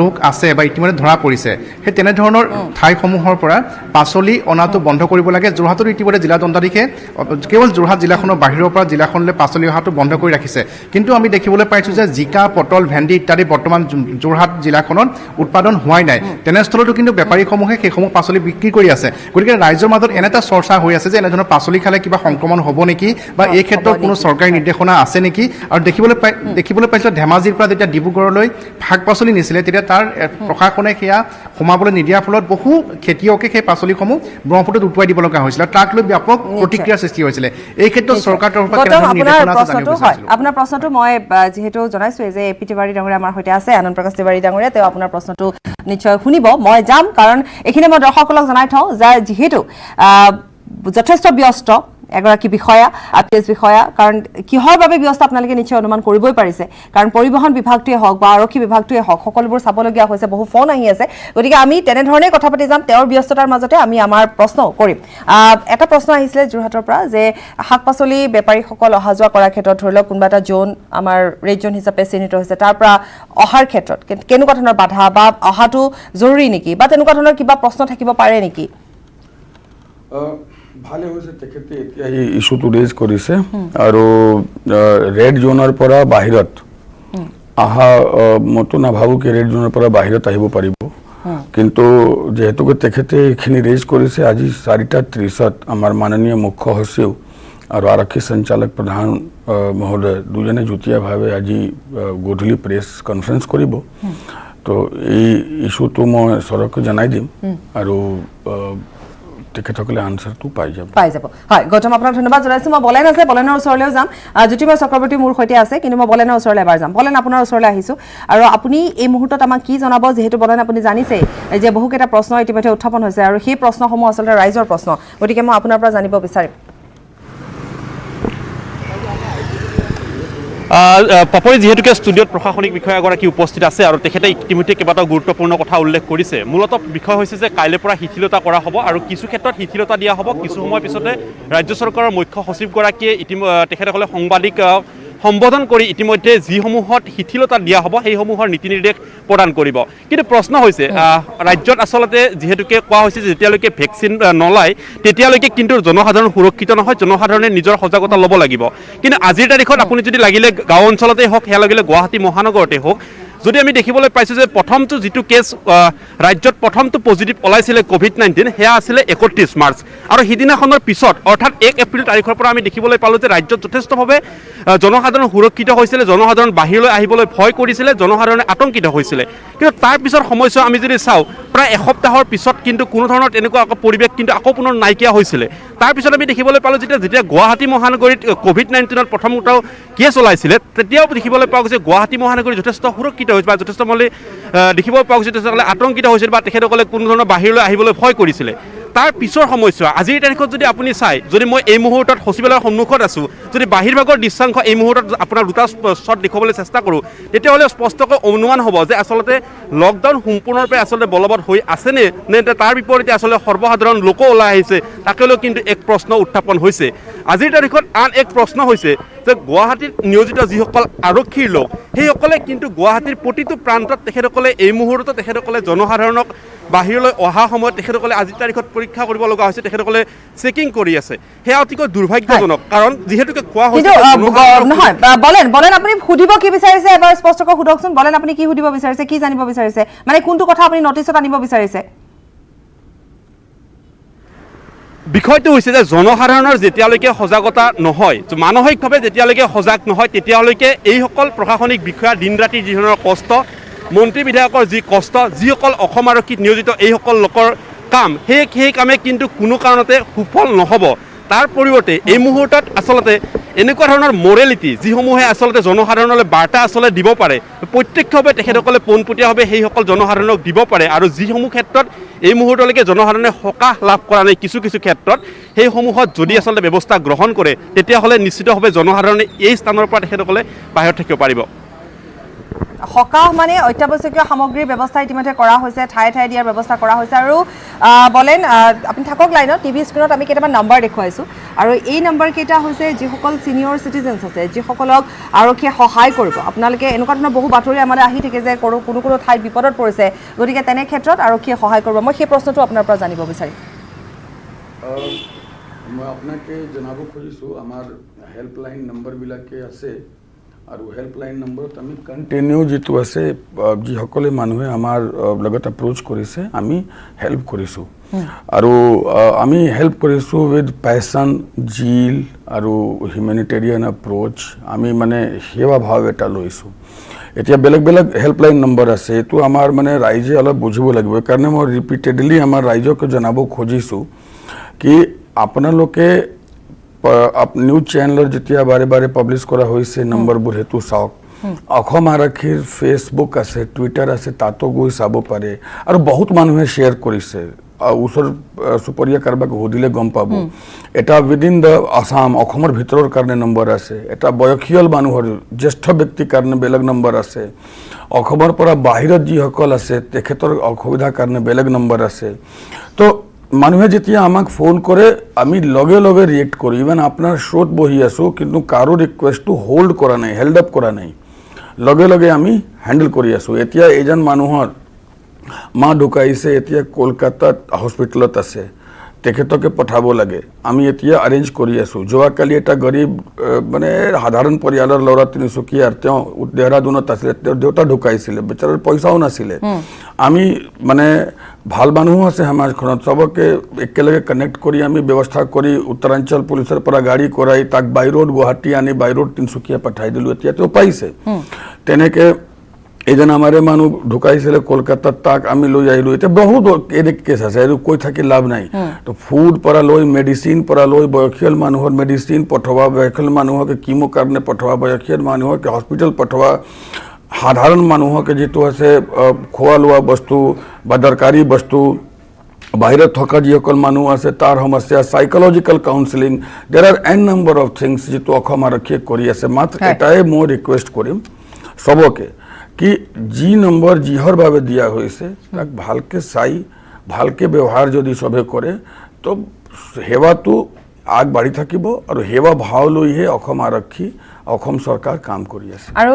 লোক আছে বা ইতিমধ্যে ধৰা পৰিছে সেই তেনেধৰণৰ ঠাইসমূহৰ পৰা পাচলি অনাটো বন্ধ কৰিব লাগে। যোৰহাটত ইতিমধ্যে জিলা দণ্ডাধীশে কেৱল যোৰহাট জিলাখনৰ বাহিৰৰ পৰা জিলাখনলৈ পাচলি অহাটো বন্ধ কৰি ৰাখিছে, কিন্তু আমি দেখিবলৈ পাইছোঁ যে জিকা, পটল, ভেন্দি ইত্যাদি বৰ্তমান যোৰহাট জিলাখনত উৎপাদন হোৱাই নাই। তেনেস্থলতো কিন্তু বেপাৰীসমূহে সেইসমূহ পাচলি বিক্ৰী কৰি আছে। গতিকে ৰাইজৰ মাজত এনে এটা চৰ্চা হৈ আছে যে এনেধৰণৰ পাচলি খালে কিবা সংক্ৰমণ হ'ব নেকি বা এই ক্ষেত্ৰত কোনো চৰকাৰী নিৰ্দেশনা আছে নেকি। আৰু দেখিবলৈ পাইছোঁ ধেমাজিৰ পৰা যেতিয়া ডিব্ৰুগড়লৈ শাক পাচলি নিছিলে তেতিয়া তাৰ প্ৰশাসনে সেয়া সোমাবলৈ নিদিয়াৰ ফলত বহু খেতিয়কে সেই পাচলিসমূহ ব্ৰহ্মপুত্ৰত উটুৱাই দিব লগা হৈছিল। তাক লৈ ব্যাপক প্ৰতিক্ৰিয়াৰ সৃষ্টি হৈছিলে। এই ক্ষেত্ৰত চৰকাৰৰ তৰফৰ পৰা কেনেধৰণৰ নিৰ্দেশনা আছে জানিব বিচাৰিছিলোঁ। আপোনাৰ প্ৰশ্নটো মই যিহেতু জনাইছোঁৱেই যে এপি তিৱাৰী ডাঙৰীয়া আমাৰ সৈতে আছে, আনন্দ প্ৰকাশ তিৱাৰী ডাঙৰীয়া, তেওঁ আপোনাৰ প্ৰশ্নটো নিশ্চয় শুনিব। মই যাম, কাৰণ এইখিনি মই দৰ্শকসকলক জনাই থওঁ যে যিহেতু যথেষ্ট ব্যস্ত এগৰাকী বিষয়া, IPS বিষয়া, কাৰণ কিহৰ বাবে ব্যস্ত আপোনালোকে নিশ্চয় অনুমান কৰিবই পাৰিছে, কাৰণ পৰিবহণ বিভাগটোৱে হওক বা আৰক্ষী বিভাগটোৱে হওক সকলোবোৰ চাবলগীয়া হৈছে, বহু ফোন আহি আছে। গতিকে আমি তেনেধৰণে কথা পাতি যাম, তেওঁৰ ব্যস্ততাৰ মাজতে আমি আমাৰ প্ৰশ্ন কৰিম। এটা প্ৰশ্ন আহিছিলে যোৰহাটৰ পৰা যে শাক পাচলি বেপাৰীসকল অহা যোৱা কৰাৰ ক্ষেত্ৰত ধৰি লওক কোনোবা এটা জোন আমাৰ ৰেড জোন হিচাপে চিহ্নিত হৈছে, তাৰ পৰা অহাৰ ক্ষেত্ৰত কেনেকুৱা ধৰণৰ বাধা বা অহাটো জৰুৰী নেকি বা তেনেকুৱা ধৰণৰ কিবা প্ৰশ্ন থাকিব পাৰে নেকি? ভালে হৈছে তেখেতে এতিয়া এই ইস্যুটো ৰেজ কৰিছে আৰু ৰেড জোনৰ পৰা বাহিৰত অহা মইতো নাভাবোঁ কি ৰেড জোনৰ পৰা বাহিৰত আহিব পাৰিব, কিন্তু যিহেতুকে তেখেতে এইখিনি ৰেজ কৰিছে আজি 4:30 আমাৰ মাননীয় মুখ্য সচিব আৰু আৰক্ষী সঞ্চালক প্ৰধান মহোদয় দুজনে যুটীয়াভাৱে আজি গধূলি প্ৰেছ কনফাৰেন্স কৰিব। তো এই ইস্যুটো মই চৰকাৰক জনাই দিম আৰু তেখেতসকলে আনচাৰটো পাই যাব। হয়, গৌতম আপোনাক ধন্যবাদ জনাইছোঁ। মই বলেন আছে, বলেনৰ ওচৰলৈও যাম। জ্যোতিময় চক্ৰৱৰ্তী মোৰ সৈতে আছে, কিন্তু মই বলেনৰ ওচৰলৈ এবাৰ যাম। বলেন, আপোনাৰ ওচৰলৈ আহিছোঁ আৰু আপুনি এই মুহূৰ্তত আমাক কি জনাব, যিহেতু বলেন আপুনি জানিছেই যে বহুকেইটা প্ৰশ্ন ইতিমধ্যে উত্থাপন হৈছে আৰু সেই প্ৰশ্নসমূহ আচলতে ৰাইজৰ প্ৰশ্ন, গতিকে মই আপোনাৰ পৰা জানিব বিচাৰিম। পাপৰি, যিহেতুকে ষ্টুডিঅ'ত প্ৰশাসনিক বিষয়া এগৰাকী উপস্থিত আছে আৰু তেখেতে ইতিমধ্যে কেইবাটাও গুৰুত্বপূৰ্ণ কথা উল্লেখ কৰিছে। মূলতঃ বিষয় হৈছে যে কাইলৈৰ পৰা শিথিলতা কৰা হ'ব আৰু কিছু ক্ষেত্ৰত শিথিলতা দিয়া হ'ব। কিছু সময় পিছতে ৰাজ্য চৰকাৰৰ মুখ্য সচিবগৰাকীয়ে তেখেতসকলে সাংবাদিক সম্বোধন কৰি ইতিমধ্যে যিসমূহত শিথিলতা দিয়া হ'ব সেইসমূহৰ নীতি নিৰ্দেশ প্ৰদান কৰিব। কিন্তু প্ৰশ্ন হৈছে ৰাজ্যত আচলতে যিহেতুকে কোৱা হৈছে যে যেতিয়ালৈকে ভেকচিন নলয় তেতিয়ালৈকে কিন্তু জনসাধাৰণ সুৰক্ষিত নহয়, জনসাধাৰণে নিজৰ সজাগতা ল'ব লাগিব। কিন্তু আজিৰ তাৰিখত আপুনি যদি লাগিলে গাঁও অঞ্চলতেই হওক, সেয়া লাগিলে গুৱাহাটী মহানগৰতে হওক, যদি আমি দেখিবলৈ পাইছোঁ যে প্ৰথমটো যিটো কেছ ৰাজ্যত প্ৰথমটো পজিটিভ ওলাইছিলে COVID-19 সেয়া আছিলে 31 মাৰ্চ আৰু সিদিনাখনৰ পিছত অৰ্থাৎ 1 এপ্ৰিল তাৰিখৰ পৰা আমি দেখিবলৈ পালোঁ যে ৰাজ্যত যথেষ্টভাৱে জনসাধাৰণ সুৰক্ষিত হৈছিলে, জনসাধাৰণ বাহিৰলৈ আহিবলৈ ভয় কৰিছিলে, জনসাধাৰণে আতংকিত হৈছিলে। কিন্তু তাৰ পিছৰ সময়ছোৱা আমি যদি চাওঁ প্ৰায় এসপ্তাহৰ পিছত কিন্তু কোনো ধৰণৰ তেনেকুৱা পৰিৱেশ কিন্তু আকৌ পুনৰ নাইকিয়া হৈছিলে। তাৰপিছত আমি দেখিবলৈ পালোঁ যেতিয়া গুৱাহাটী মহানগৰীত COVID-19ত প্ৰথমটো কেছ ওলাইছিলে তেতিয়াও দেখিবলৈ পোৱা গৈছে গুৱাহাটী মহানগৰী যথেষ্ট সুৰক্ষিত হৈছিল বা যথেষ্ট দেখিব পোৱা গৈছে তেখেতসকলে আতংকিত হৈছিল বা তেখেতসকলে কোনো ধৰণৰ বাহিৰলৈ আহিবলৈ ভয় কৰিছিলে। তাৰ পিছৰ সময়ছোৱা আজিৰ তাৰিখত যদি আপুনি চায়, যদি মই এই মুহূৰ্তত সচিবালয়ৰ সন্মুখত আছোঁ, যদি বাহিৰভাগৰ দৃশ্যাংশ এই মুহূৰ্তত আপোনাৰ দুটা শ্বট দেখুৱাবলৈ চেষ্টা কৰোঁ, তেতিয়াহ'লে স্পষ্টকৈ অনুমান হ'ব যে আচলতে লকডাউন সম্পূৰ্ণৰূপে আচলতে বলবৎ হৈ আছেনে নে তাৰ বিপৰীতে আচলতে সৰ্বসাধাৰণ লোকো ওলাই আহিছে, তাকেলৈ কিন্তু এক প্ৰশ্ন উত্থাপন হৈছে। আজিৰ তাৰিখত আন এক প্ৰশ্ন হৈছে যে গুৱাহাটীত নিয়োজিত যিসকল আৰক্ষীৰ লোক সেইসকলে কিন্তু গুৱাহাটীৰ প্ৰতিটো প্ৰান্তত তেখেতসকলে এই মুহূৰ্তত তেখেতসকলে জনসাধাৰণক বাহিৰলৈ অহা সময়ত তেখেতসকলে আজিৰ তাৰিখত পৰীক্ষা কৰিব লগা হৈছে, তেখেতসকলে চেকিং কৰি আছে। সেয়া অতিকৈ দুৰ্ভাগ্যজনক, কাৰণ যিহেতুকে কোৱা হৈছে নহয়। বলেন আপুনি সুধিব কি বিচাৰিছে এবাৰ স্পষ্টকৈ সোধকচোন। বলেন আপুনি কি সুধিব বিচাৰিছে, কি জানিব বিচাৰিছে, মানে কোনটো কথা আপুনি নটিচত আনিব বিচাৰিছে? বিষয়টো হৈছে যে জনসাধাৰণৰ যেতিয়ালৈকে সজাগতা নহয়, মানসিকভাৱে যেতিয়ালৈকে সজাগ নহয় তেতিয়ালৈকে এইসকল প্ৰশাসনিক বিষয়া দিন ৰাতি যি ধৰণৰ কষ্ট, মন্ত্ৰী বিধায়কৰ যি কষ্ট, যিসকল অসম আৰক্ষীত নিয়োজিত এইসকল লোকৰ কাম, সেই কামে কিন্তু কোনো কাৰণতে সুফল নহ'ব। তাৰ পৰিৱৰ্তে এই মুহূৰ্তত আচলতে এনেকুৱা ধৰণৰ মৰেলিটি যিসমূহে আচলতে জনসাধাৰণলৈ বাৰ্তা আচলতে দিব পাৰে, প্ৰত্যক্ষভাৱে তেখেতসকলে পোনপটীয়াভাৱে সেইসকল জনসাধাৰণক দিব পাৰে আৰু যিসমূহ ক্ষেত্ৰত এই মুহূৰ্তলৈকে জনসাধাৰণে সকাহ লাভ কৰা নাই কিছু ক্ষেত্ৰত, সেইসমূহত যদি আচলতে ব্যৱস্থা গ্ৰহণ কৰে তেতিয়াহ'লে নিশ্চিতভাৱে জনসাধাৰণে এই স্থানৰ পৰা তেখেতসকলে বাহিৰত থাকিব পাৰিব। সকাহ মানে অত্যাৱশ্যকীয় সামগ্ৰীৰ ব্যৱস্থা ইতিমধ্যে কৰা হৈছে, ঠায়ে ঠায়ে দিয়াৰ ব্যৱস্থা কৰা হৈছে। আৰু বলেন আপুনি থাকক লাইনত, টিভি স্ক্ৰীণত আমি কেইটামান নম্বৰ দেখুৱাইছোঁ আৰু এই নম্বৰ কেইটা হৈছে যিসকল ছিনিয়ৰ চিটিজেনছ আছে, যিসকলক আৰক্ষীয়ে সহায় কৰিব। আপোনালোকে এনেকুৱা ধৰণৰ বহু বাতৰি আমালৈ আহি থাকে যে কোনো কোনো ঠাইত বিপদত পৰিছে, গতিকে তেনে ক্ষেত্ৰত আৰক্ষীয়ে সহায় কৰিব। মই সেই প্ৰশ্নটো আপোনাৰ পৰা জানিব বিচাৰিম। মই আপোনাকে জনাব খুজিছোঁ আমাৰ হেল্পলাইন নম্বৰবিলাকে আছে আৰু হেল্পলাইন নম্বৰত আমি কণ্টিনিউ যিটো আছে যিসকলে মানুহে আমাৰ লগত এপ্ৰ'চ কৰিছে আমি হেল্প কৰিছোঁ আৰু আমি হেল্প কৰিছোঁ উইথ পেশ্যন, জিল আৰু হিউমেনিটেৰিয়ান এপ্ৰ'চ। আমি মানে সেৱা ভাৱ এটা লৈছোঁ। এতিয়া বেলেগ বেলেগ হেল্পলাইন নম্বৰ আছে, এইটো আমাৰ মানে ৰাইজে অলপ বুজিব লাগিব। সেইকাৰণে মই ৰিপিটেডলি আমাৰ ৰাইজক জনাব খুজিছোঁ কি আপোনালোকে নিউজ চেনেলৰ যেতিয়া বাৰে বাৰে পাব্লিছ কৰা হৈছে নম্বৰবোৰ সেইটো চাওক। অসম আৰক্ষীৰ ফেচবুক আছে, টুইটাৰ আছে, তাতো গৈ চাব পাৰে আৰু বহুত মানুহে শ্বেয়াৰ কৰিছে। ওচৰ চুবুৰীয়া কাৰোবাক সুধিলে গম পাব। এটা উইদিন দ্য আছাম অসমৰ ভিতৰৰ কাৰণে নম্বৰ আছে, এটা বয়সীয়াল মানুহৰ জ্যেষ্ঠ ব্যক্তিৰ কাৰণে বেলেগ নম্বৰ আছে, অসমৰ পৰা বাহিৰত যিসকল আছে তেখেতৰ অসুবিধাৰ কাৰণে বেলেগ নম্বৰ আছে। তো মানুহে যেতিয়া আমাক ফোন কৰে আমি লগে লগে ৰিয়েক্ট কৰোঁ। ইভেন আপোনাৰ শ্ব'ত বহি আছোঁ কিন্তু কাৰো ৰিকুৱেষ্টটো হোল্ড কৰা নাই, হেল্ড আপ কৰা নাই, লগে লগে আমি হেণ্ডেল কৰি আছোঁ। এতিয়া এজন মানুহৰ মা ঢুকাইছে, এতিয়া কলকাতাত হস্পিটেলত আছে, তেখেতকে পঠাব লাগে, আমি এতিয়া এৰেঞ্জ কৰি আছোঁ। যোৱাকালি এটা গৰীব মানে সাধাৰণ পৰিয়ালৰ ল'ৰা তিনিচুকীয়াৰ, তেওঁ দেহৰাদুনত আছিলে, তেওঁৰ দেউতা ঢুকাইছিলে, বেচাৰৰ পইচাও নাছিলে। আমি মানে ভাল মানুহো আছে সমাজখনত, চবকে একেলগে কানেক্ট কৰি আমি ব্যৱস্থা কৰি উত্তৰাঞ্চল পুলিচৰ পৰা গাড়ী কৰাই তাক বাই ৰোড গুৱাহাটী আনি বাই ৰোড তিনিচুকীয়া পঠাই দিলোঁ। এতিয়া তেওঁ পাইছে। তেনেকৈ এজন আমাৰে মানুহ ঢুকাইছিলে কলকাতাত, তাক আমি লৈ আহিলোঁ। এতিয়া বহুত এনে কেছ আছে, এইটো কৈ থাকি লাভ নাই। তো ফুড পৰা লৈ মেডিচিন পৰা লৈ বয়সীয়াল মানুহৰ মেডিচিন পঠোৱা, বয়সীয়াল মানুহকে কিমো কাৰণে পঠোৱা, বয়সীয়াল মানুহকে হস্পিটেল পঠোৱা, সাধাৰণ মানুহকে যিটো আছে খোৱা লোৱা বস্তু বা দৰকাৰী বস্তু, বাহিৰত থকা যিসকল মানুহ আছে তাৰ সমস্যা, চাইকলজিকেল কাউন্সেলিং, দেৰ R N number of things যিটো অসম আৰক্ষীয়ে কৰি আছে। মাত্ৰ এটাই মই ৰিকুৱেষ্ট কৰিম চবকে কি যি নম্বৰ যিহৰ বাবে দিয়া হৈছে তাক ভালকে চাই ভালকে ব্যৱহাৰ যদি চবে কৰে তো সেৱাটো আগবাঢ়ি থাকিব আৰু সেৱা ভাৱ লৈহে অসম আৰক্ষী অসম চৰকাৰ কাম কৰি আছে। আৰু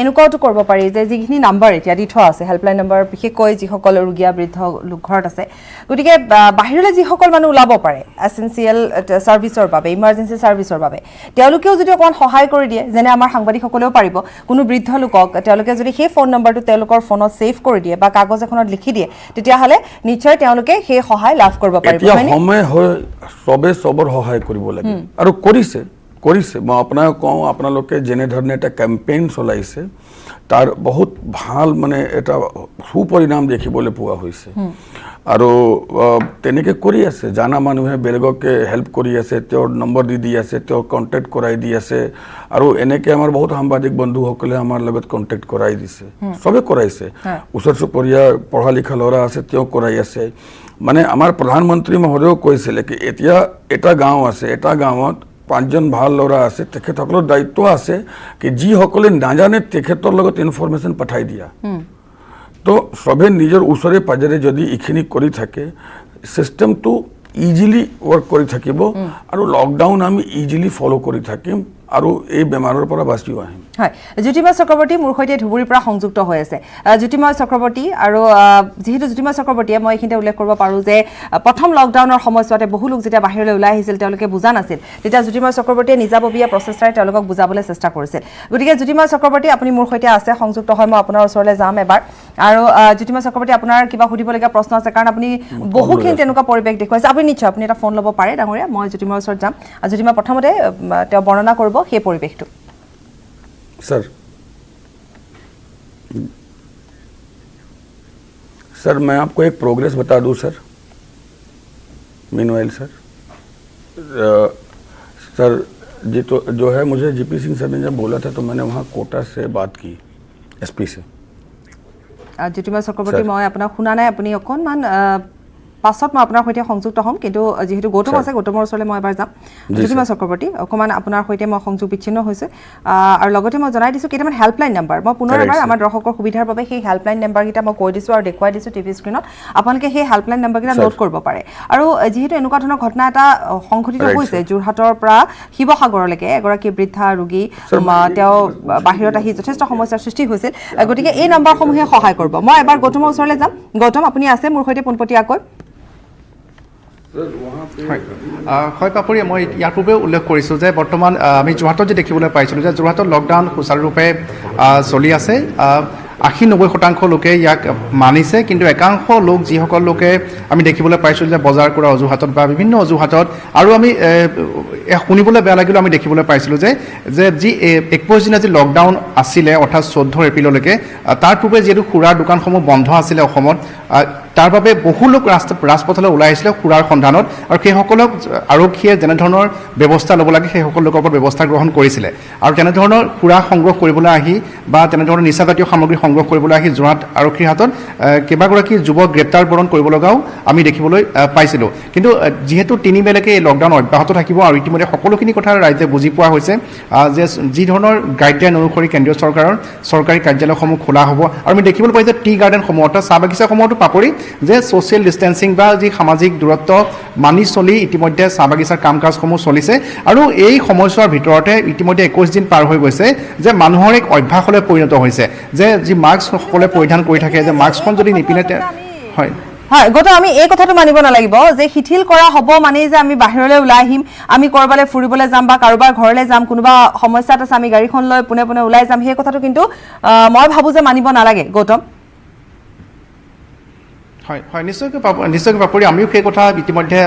এনেকুৱাওতো কৰিব পাৰি যে যিখিনি নাম্বাৰ এতিয়া দি থোৱা আছে হেল্পলাইন নম্বৰ, বিশেষকৈ যিসকল ৰোগীয়া বৃদ্ধ লোক ঘৰত আছে, গতিকে বাহিৰলৈ যিসকল মানুহ ওলাব পাৰে এছেঞ্চিয়েল ছাৰ্ভিচৰ বাবে, ইমাৰ্জেঞ্চি ছাৰ্ভিচৰ বাবে, তেওঁলোকেও যদি অকণমান সহায় কৰি দিয়ে, যেনে আমাৰ সাংবাদিকসকলেও পাৰিব, কোনো বৃদ্ধ লোকক তেওঁলোকে যদি সেই ফোন নম্বৰটো তেওঁলোকৰ ফোনত ছেভ কৰি দিয়ে বা কাগজ এখনত লিখি দিয়ে, তেতিয়াহ'লে নিশ্চয় তেওঁলোকে সেই সহায় লাভ কৰিব পাৰিব। এতিয়া সময় হৈ চবে চবৰ সহায় কৰিব লাগে আৰু কৰিছে। মই আপোনাক কওঁ, আপোনালোকে যেনেধৰণে এটা কেম্পেইন চলাইছে তাৰ বহুত ভাল মানে এটা সুপৰিণাম দেখিবলৈ পোৱা হৈছে আৰু তেনেকৈ কৰি আছে। জানা মানুহে বেলেগকে হেল্প কৰি আছে, তেওঁৰ নম্বৰ দি আছে, তেওঁ কণ্টেক্ট কৰাই দি আছে আৰু এনেকৈ আমাৰ বহুত সাংবাদিক বন্ধুসকলে আমাৰ লগত কণ্টেক্ট কৰাই দিছে, চবে কৰাইছে। ওচৰ চুবুৰীয়া পঢ়া লিখা ল'ৰা আছে, তেওঁ কৰাই আছে। মানে আমাৰ প্ৰধানমন্ত্ৰী মহোদয়েও কৈছিলে কি এতিয়া এটা গাঁও আছে, এটা গাঁৱত 5জন ভাল ল'ৰা আছে, তেখেতসকলৰ দায়িত্ব আছে কি যিসকলে নাজানে তেখেতৰ লগত ইনফৰমেশ্যন পঠাই দিয়া। তো চবে নিজৰ ওচৰে পাজৰে যদি এইখিনি কৰি থাকে চিষ্টেমটো ইজিলি ৱৰ্ক কৰি থাকিব আৰু লকডাউন আমি ইজিলি ফ'ল' কৰি থাকিম আৰু এই বেমাৰৰ পৰা বাচিও আহিম। হয়, জ্যোতিময় চক্ৰৱৰ্তী মোৰ সৈতে ধুবুৰীৰ পৰা সংযুক্ত হৈ আছে। জ্যোতিময় চক্ৰৱৰ্তী, আৰু যিহেতু জ্যোতিময় চক্ৰৱৰ্তীয়ে মই এইখিনিতে উল্লেখ কৰিব পাৰোঁ যে প্ৰথম লকডাউনৰ সময়ছোৱাতে বহু লোক যেতিয়া বাহিৰলৈ ওলাই আহিছিল, তেওঁলোকে বুজা নাছিল, তেতিয়া জ্যোতিময় চক্ৰৱৰ্তীয়ে নিজাববীয়া প্ৰচেষ্টাৰে তেওঁলোকক বুজাবলৈ চেষ্টা কৰিছিল। গতিকে জ্যোতিময় চক্ৰৱৰ্তী, আপুনি মোৰ সৈতে আছে, সংযুক্ত হয়, মই আপোনাৰ ওচৰলৈ যাম এবাৰ। আৰু জ্যোতিময় চক্ৰৱৰ্তী, আপোনাৰ কিবা সুধিবলগীয়া প্ৰশ্ন আছে? কাৰণ আপুনি বহুখিনি তেনেকুৱা পৰিৱেশ দেখুৱাইছে। আপুনি নিশ্চয় আপুনি এটা ফোন ল'ব পাৰে ডাঙৰীয়া, মই জ্যোতিময়ৰ ওচৰত যাম। জ্যোতিময়, প্ৰথমতে তেওঁ বৰ্ণনা কৰিব সেই পৰিৱেশটো। सर मैं आपको एक प्रोग्रेस बता दूं सर, मीनवाइल सर जी तो जो है मुझे जीपी सिंह सर ने जब बोला था तो मैंने वहाँ कोटा से बात की, एसपी से। জ্যোতিময় চক্ৰৱৰ্তী, মই আপোনাক শুনা নাই, আপুনি অকণমান পাছত মই আপোনাৰ সৈতে সংযুক্ত হ'ম কিন্তু যেহেতু গৌতম আছে গৌতমৰ ওচৰলৈ মই এবাৰ যাম জ্যোতিমা চক্ৰৱৰ্তী অকণমান আপোনাৰ সৈতে মই সংযোগ বিচ্ছিন্ন হৈছে আৰু লগতে মই জনাই দিছোঁ কেইটামান হেল্পলাইন নাম্বাৰ মই পুনৰ এবাৰ আমাৰ দৰ্শকৰ সুবিধাৰ বাবে সেই হেল্পলাইন নাম্বাৰকেইটা মই কৈ দিছোঁ আৰু দেখুৱাই দিছোঁ টিভি স্ক্ৰীণত আপোনালোকে সেই হেল্পলাইন নাম্বাৰকেইটা নোট কৰিব পাৰে আৰু যিহেতু এনেকুৱা ধৰণৰ ঘটনা এটা সংঘটিত হৈছে যোৰহাটৰ পৰা শিৱসাগৰলৈকে এগৰাকী বৃদ্ধা ৰোগী তেওঁ বাহিৰত আহি যথেষ্ট সমস্যাৰ সৃষ্টি হৈছিল গতিকে এই নাম্বাৰসমূহে সহায় কৰিব মই এবাৰ গৌতমৰ ওচৰলৈ যাম গৌতম আপুনি আছে মোৰ সৈতে পোনপটীয়াকৈ হয় পাপৰি মই ইয়াৰ পূৰ্বেও উল্লেখ কৰিছোঁ যে বৰ্তমান আমি যোৰহাটত যে দেখিবলৈ পাইছিলোঁ যে যোৰহাটত লকডাউন সুচাৰুৰূপে চলি আছে 80-90% লোকে ইয়াক মানিছে কিন্তু একাংশ লোক যিসকল লোকে আমি দেখিবলৈ পাইছোঁ যে বজাৰ কৰা অজুহাতত বা বিভিন্ন অজুহাতত আৰু আমি শুনিবলৈ বেয়া লাগিলেও আমি দেখিবলৈ পাইছিলোঁ যে যি 21 দিনা যি লকডাউন আছিলে অৰ্থাৎ 14 এপ্ৰিললৈকে তাৰ পূৰ্বে যিহেতু সুৰাৰ দোকানসমূহ বন্ধ আছিলে অসমত তাৰ বাবে বহু লোক ৰাজপথলৈ ওলাই আহিছিলে সুৰাৰ সন্ধানত আৰু সেইসকলক আৰক্ষীয়ে যেনেধৰণৰ ব্যৱস্থা ল'ব লাগে সেইসকল লোকৰ ওপৰত ব্যৱস্থা গ্ৰহণ কৰিছিলে আৰু তেনেধৰণৰ সুৰা সংগ্ৰহ কৰিবলৈ আহি বা তেনেধৰণৰ নিচাজাতীয় সামগ্ৰী সংগ্ৰহ কৰিবলৈ আহি যোৰহাট আৰক্ষীৰ হাতত কেইবাগৰাকী যুৱক গ্ৰেপ্তাৰ বৰণ কৰিব লগাও আমি দেখিবলৈ পাইছিলোঁ কিন্তু যিহেতু 3 মেলৈকে এই লকডাউন অব্যাহত থাকিব আৰু ইতিমধ্যে সকলোখিনি কথা ৰাইজে বুজি পোৱা হৈছে যে যি ধৰণৰ গাইডলাইন অনুসৰি কেন্দ্ৰীয় চৰকাৰৰ চৰকাৰী কাৰ্যালয়সমূহ খোলা হ'ব আৰু আমি দেখিবলৈ পাইছোঁ টি গাৰ্ডেনসমূহ অৰ্থাৎ চাহ বাগিচাসমূহতো পাপৰি যে ছ'চিয়েল ডিষ্টেঞ্চিং বা যি সামাজিক দূৰত্ব মানি চলি ইতিমধ্যে চাহ বাগিচাৰ কাম কাজসমূহ চলিছে আৰু এই সময়ছোৱাৰ ভিতৰতে ইতিমধ্যে 21 দিন পাৰ হৈ গৈছে যে মানুহৰ এক অভ্যাসলৈ পৰিণত হৈছে যে যি মাস্ক সকলোৱে পৰিধান কৰি থাকে যে মাস্কখন যদি নিপিনে হয় হয় গৌতম আমি এই কথাটো মানিব নালাগিব যে শিথিল কৰা হ'ব মানে যে আমি বাহিৰলৈ ওলাই আহিম আমি ক'ৰবালৈ ফুৰিবলৈ যাম বা কাৰোবাৰ ঘৰলৈ যাম কোনোবা সমস্যাত আছে আমি গাড়ীখন লৈ পোনে পোনে ওলাই যাম সেই কথাটো কিন্তু মই ভাবোঁ যে মানিব নালাগে গৌতম হয় হয় নিশ্চয়কৈ পাপৰি আমিও সেই কথা ইতিমধ্যে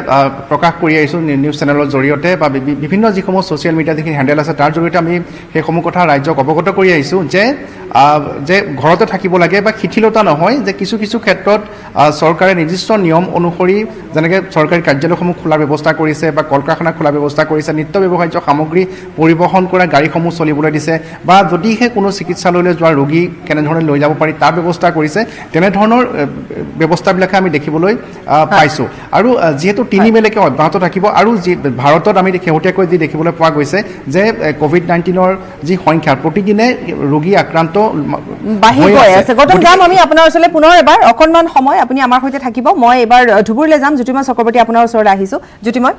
প্ৰকাশ কৰি আহিছোঁ নিউজ চেনেলৰ জৰিয়তে বা বিভিন্ন যিসমূহ ছ'চিয়েল মিডিয়া যিখিনি হেণ্ডেল আছে তাৰ জৰিয়তে আমি সেইসমূহ কথা ৰাইজক অৱগত কৰি আহিছোঁ যে ঘৰতে থাকিব লাগে বা শিথিলতা নহয় যে কিছু ক্ষেত্ৰত চৰকাৰে নিৰ্দিষ্ট নিয়ম অনুসৰি যেনেকৈ চৰকাৰী কাৰ্যালয়সমূহ খোলাৰ ব্যৱস্থা কৰিছে বা কল কাৰখানা খোলাৰ ব্যৱস্থা কৰিছে নিত্য ব্যৱহাৰ্য সামগ্ৰী পৰিবহণ কৰা গাড়ীসমূহ চলিবলৈ দিছে বা যদিহে কোনো চিকিৎসালয়লৈ যোৱা ৰোগী কেনেধৰণে লৈ যাব পাৰি তাৰ ব্যৱস্থা কৰিছে তেনেধৰণৰ ব্যৱস্থাবিলাকে আমি দেখিবলৈ পাইছোঁ আৰু যিহেতু 3 মেলৈকে অব্যাহত থাকিব আৰু যি ভাৰতত আমি শেহতীয়াকৈ যি দেখিবলৈ পোৱা গৈছে যে COVID-19ৰ যি সংখ্যা প্ৰতিদিনে ৰোগী আক্ৰান্ত বাঢ়ি গৈ আছে গৌতম যাম আমি আপোনাৰ ওচৰলৈ পুনৰ এবাৰ অকণমান সময় আপুনি আমাৰ সৈতে থাকিব মই এবাৰ ধুবুৰীলৈ যাম জ্যোতিমা চক্ৰৱৰ্তী আপোনাৰ ওচৰলৈ আহিছোঁ জ্যোতিময়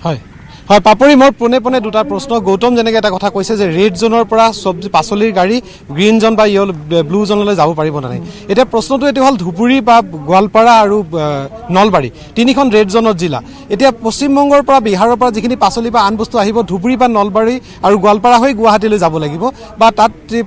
হয় হয় পাপৰি মোৰ পোনে পোনে দুটা প্ৰশ্ন গৌতম যেনেকৈ এটা কথা কৈছে যে ৰেড জোনৰ পৰা চব্জি পাচলিৰ গাড়ী গ্ৰীণ জোন বা ব্লু জোনলৈ যাব পাৰিব নে নাই এতিয়া প্ৰশ্নটো এইটো হ'ল ধুবুৰী বা গোৱালপাৰা আৰু নলবাৰী তিনিখন ৰেড জোনৰ জিলা এতিয়া পশ্চিমবংগৰ পৰা বিহাৰৰ পৰা যিখিনি পাচলি বা আন বস্তু আহিব ধুবুৰী বা নলবাৰী আৰু গোৱালপাৰা হৈ গুৱাহাটীলৈ যাব লাগিব বা তাত যি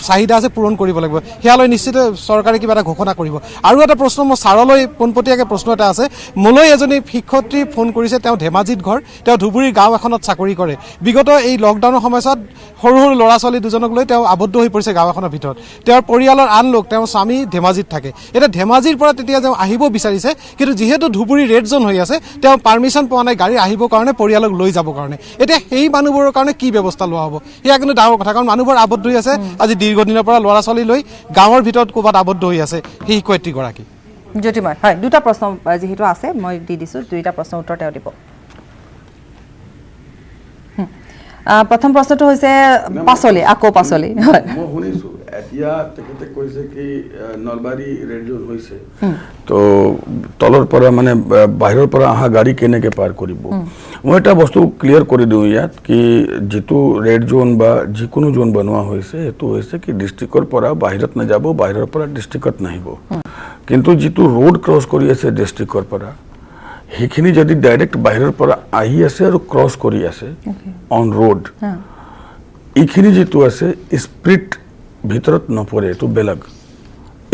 চাহিদা আছে পূৰণ কৰিব লাগিব সেয়ালৈ নিশ্চিত চৰকাৰে কিবা এটা ঘোষণা কৰিব আৰু এটা প্ৰশ্ন মোৰ ছাৰলৈ পোনপটীয়াকৈ প্ৰশ্ন এটা আছে মোলৈ এজনী শিক্ষয়িত্ৰী ফোন কৰিছে তেওঁ ধেমাজিত ঘৰ তেওঁ ধুবুৰী গাঁও এখনত চাকৰি কৰে বিগত এই লকডাউনৰ সময়ছোৱাত সৰু সৰু ল'ৰা ছোৱালী দুজনক লৈ তেওঁ আবদ্ধ হৈ পৰিছে গাঁও এখনৰ ভিতৰত তেওঁৰ পৰিয়ালৰ আন লোক তেওঁৰ স্বামী ধেমাজিত থাকে এতিয়া ধেমাজিৰ পৰা তেতিয়া তেওঁ আহিব বিচাৰিছে কিন্তু যিহেতু ধুবুৰী ৰেড জোন হৈ আছে তেওঁ পাৰ্মিশ্যন পোৱা নাই গাড়ী আহিবৰ কাৰণে পৰিয়ালক লৈ যাবৰ কাৰণে এতিয়া সেই মানুহবোৰৰ কাৰণে কি ব্যৱস্থা লোৱা হ'ব সেয়া কিন্তু ডাঙৰ কথা কাৰণ মানুহবোৰ আবদ্ধ হৈ আছে আজি দীৰ্ঘদিনৰ পৰা ল'ৰা ছোৱালী লৈ গাঁৱৰ ভিতৰত ক'ৰবাত আবদ্ধ হৈ আছে সেই শিক্ষয়িত্ৰীগৰাকী জ্যোতিময় হয় দুটা প্ৰশ্ন যিহেতু আছে মই দি দিছোঁ দুইটা প্ৰশ্নৰ উত্তৰ তেওঁ দিব প্ৰথম প্ৰশ্নটো হৈছে পাচলি আকৌ পাচলি হয় মই শুনিছোঁ এতিয়া তেখেতে কৈছে কি নলবাৰী ৰেড জোন হৈছে তো তলৰ পৰা মানে বাহিৰৰ পৰা অহা গাড়ী কেনেকৈ পাৰ কৰিব মই এটা বস্তু ক্লিয়াৰ কৰি দিওঁ ইয়াত কি যিটো ৰেড জোন বা যিকোনো জোন বনোৱা হৈছে সেইটো হৈছে কি ডিষ্ট্ৰিক্টৰ পৰা বাহিৰত নাযাব বাহিৰৰ পৰা ডিষ্ট্ৰিক্টত নাহিব কিন্তু যিটো ৰোড ক্ৰছ কৰি আছে ডিষ্ট্ৰিক্টৰ পৰা সেইখিনি যদি ডাইৰেক্ট বাহিৰৰ পৰা আহি আছে আৰু ক্ৰছ কৰি আছে অন ৰোড এইখিনি যিটো আছে স্প্ৰিট ভিতৰত নপৰে এইটো বেলেগ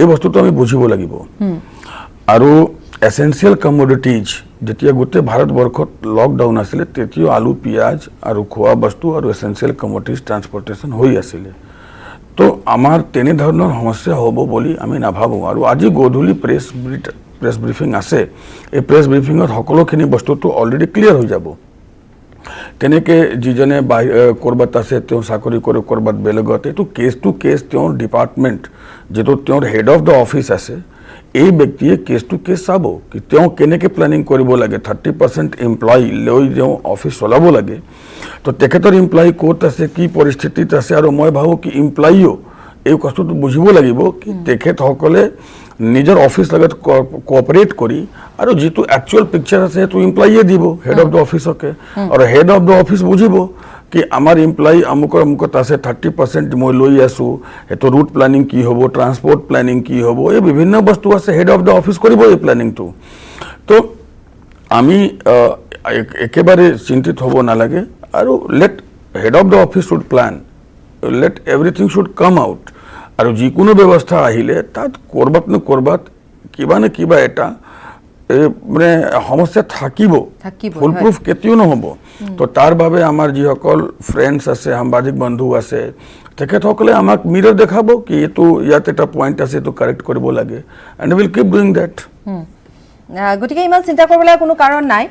এই বস্তুটো আমি বুজিব লাগিব আৰু এসেঞ্চিয়েল কমোডিটিজ যেতিয়া গোটেই ভাৰতবৰ্ষত লকডাউন আছিলে তেতিয়াও আলু পিঁয়াজ আৰু খোৱা বস্তু আৰু এসেঞ্চিয়েল কমোডিটিজ ট্ৰান্সপৰ্টেশ্যন হৈ আছিলে তো আমাৰ তেনেধৰণৰ সমস্যা হ'ব বুলি আমি নাভাবোঁ আৰু আজি গধূলি প্ৰেছ ব্ৰিফিং আছে এই প্ৰেছ ব্ৰিফিঙত সকলোখিনি বস্তুটো অলৰেডি ক্লিয়াৰ হৈ যাব তেনেকৈ যিজনে ক'ৰবাত আছে তেওঁ চাকৰি কৰে ক'ৰবাত বেলেগত এইটো কেছ টু কেছ তেওঁৰ ডিপাৰ্টমেণ্ট যিটো তেওঁৰ হেড অফ দ্য অফিচ আছে এই ব্যক্তিয়ে কেছ টু কেছ চাব কি তেওঁ কেনেকৈ প্লেনিং কৰিব লাগে 30% এমপ্লয়ী লৈ তেওঁ অফিচ চলাব লাগে তো তেখেতৰ এমপ্লয়ী ক'ত আছে কি পৰিস্থিতিত আছে আৰু মই ভাবোঁ কি এমপ্লয়ীও এই কথাটো বুজিব লাগিব কি তেখেতসকলে নিজৰ অফিচ লগত কোঅপাৰেট কৰি আৰু যিটো একচুৱেল পিকচাৰ আছে সেইটো এমপ্লয়ীয়ে দিব হেড অফ দ্য অফিচকে আৰু হেড অফ দ্য অফিচ বুজিব कि आमार एम्प्लॉई अमुकत आसे 30% मैं लै आसो तो रूट प्लानिंग की हम ट्रांसपोर्ट प्लानिंग की हम ये विभिन्न बस्तु आसे हेड ऑफ द ऑफिस करिब ये प्लानिंग तो आमी एकेबारे चिंतित हब नालागे और let head of the office should plan let everything should come out और जिको व्यवस्था आहिले तात करबात न करबात किबा न किबा एटा মানে সমস্যা থাকিব ফুল প্ৰুফ কেতিয়াও নহ'ব তো তাৰ বাবে আমাৰ যিসকল ফ্ৰেণ্ডছ আছে সাংবাদিক বন্ধু আছে তেখেতসকলে আমাক মিৰৰ দেখাব কি এইটো ইয়াত এটা পইণ্ট আছে এইটো কাৰেক্ট কৰিব লাগে and will keep doing that গতিকে ইমান চিন্তা কৰিবলৈ কোনো কাৰণ নাই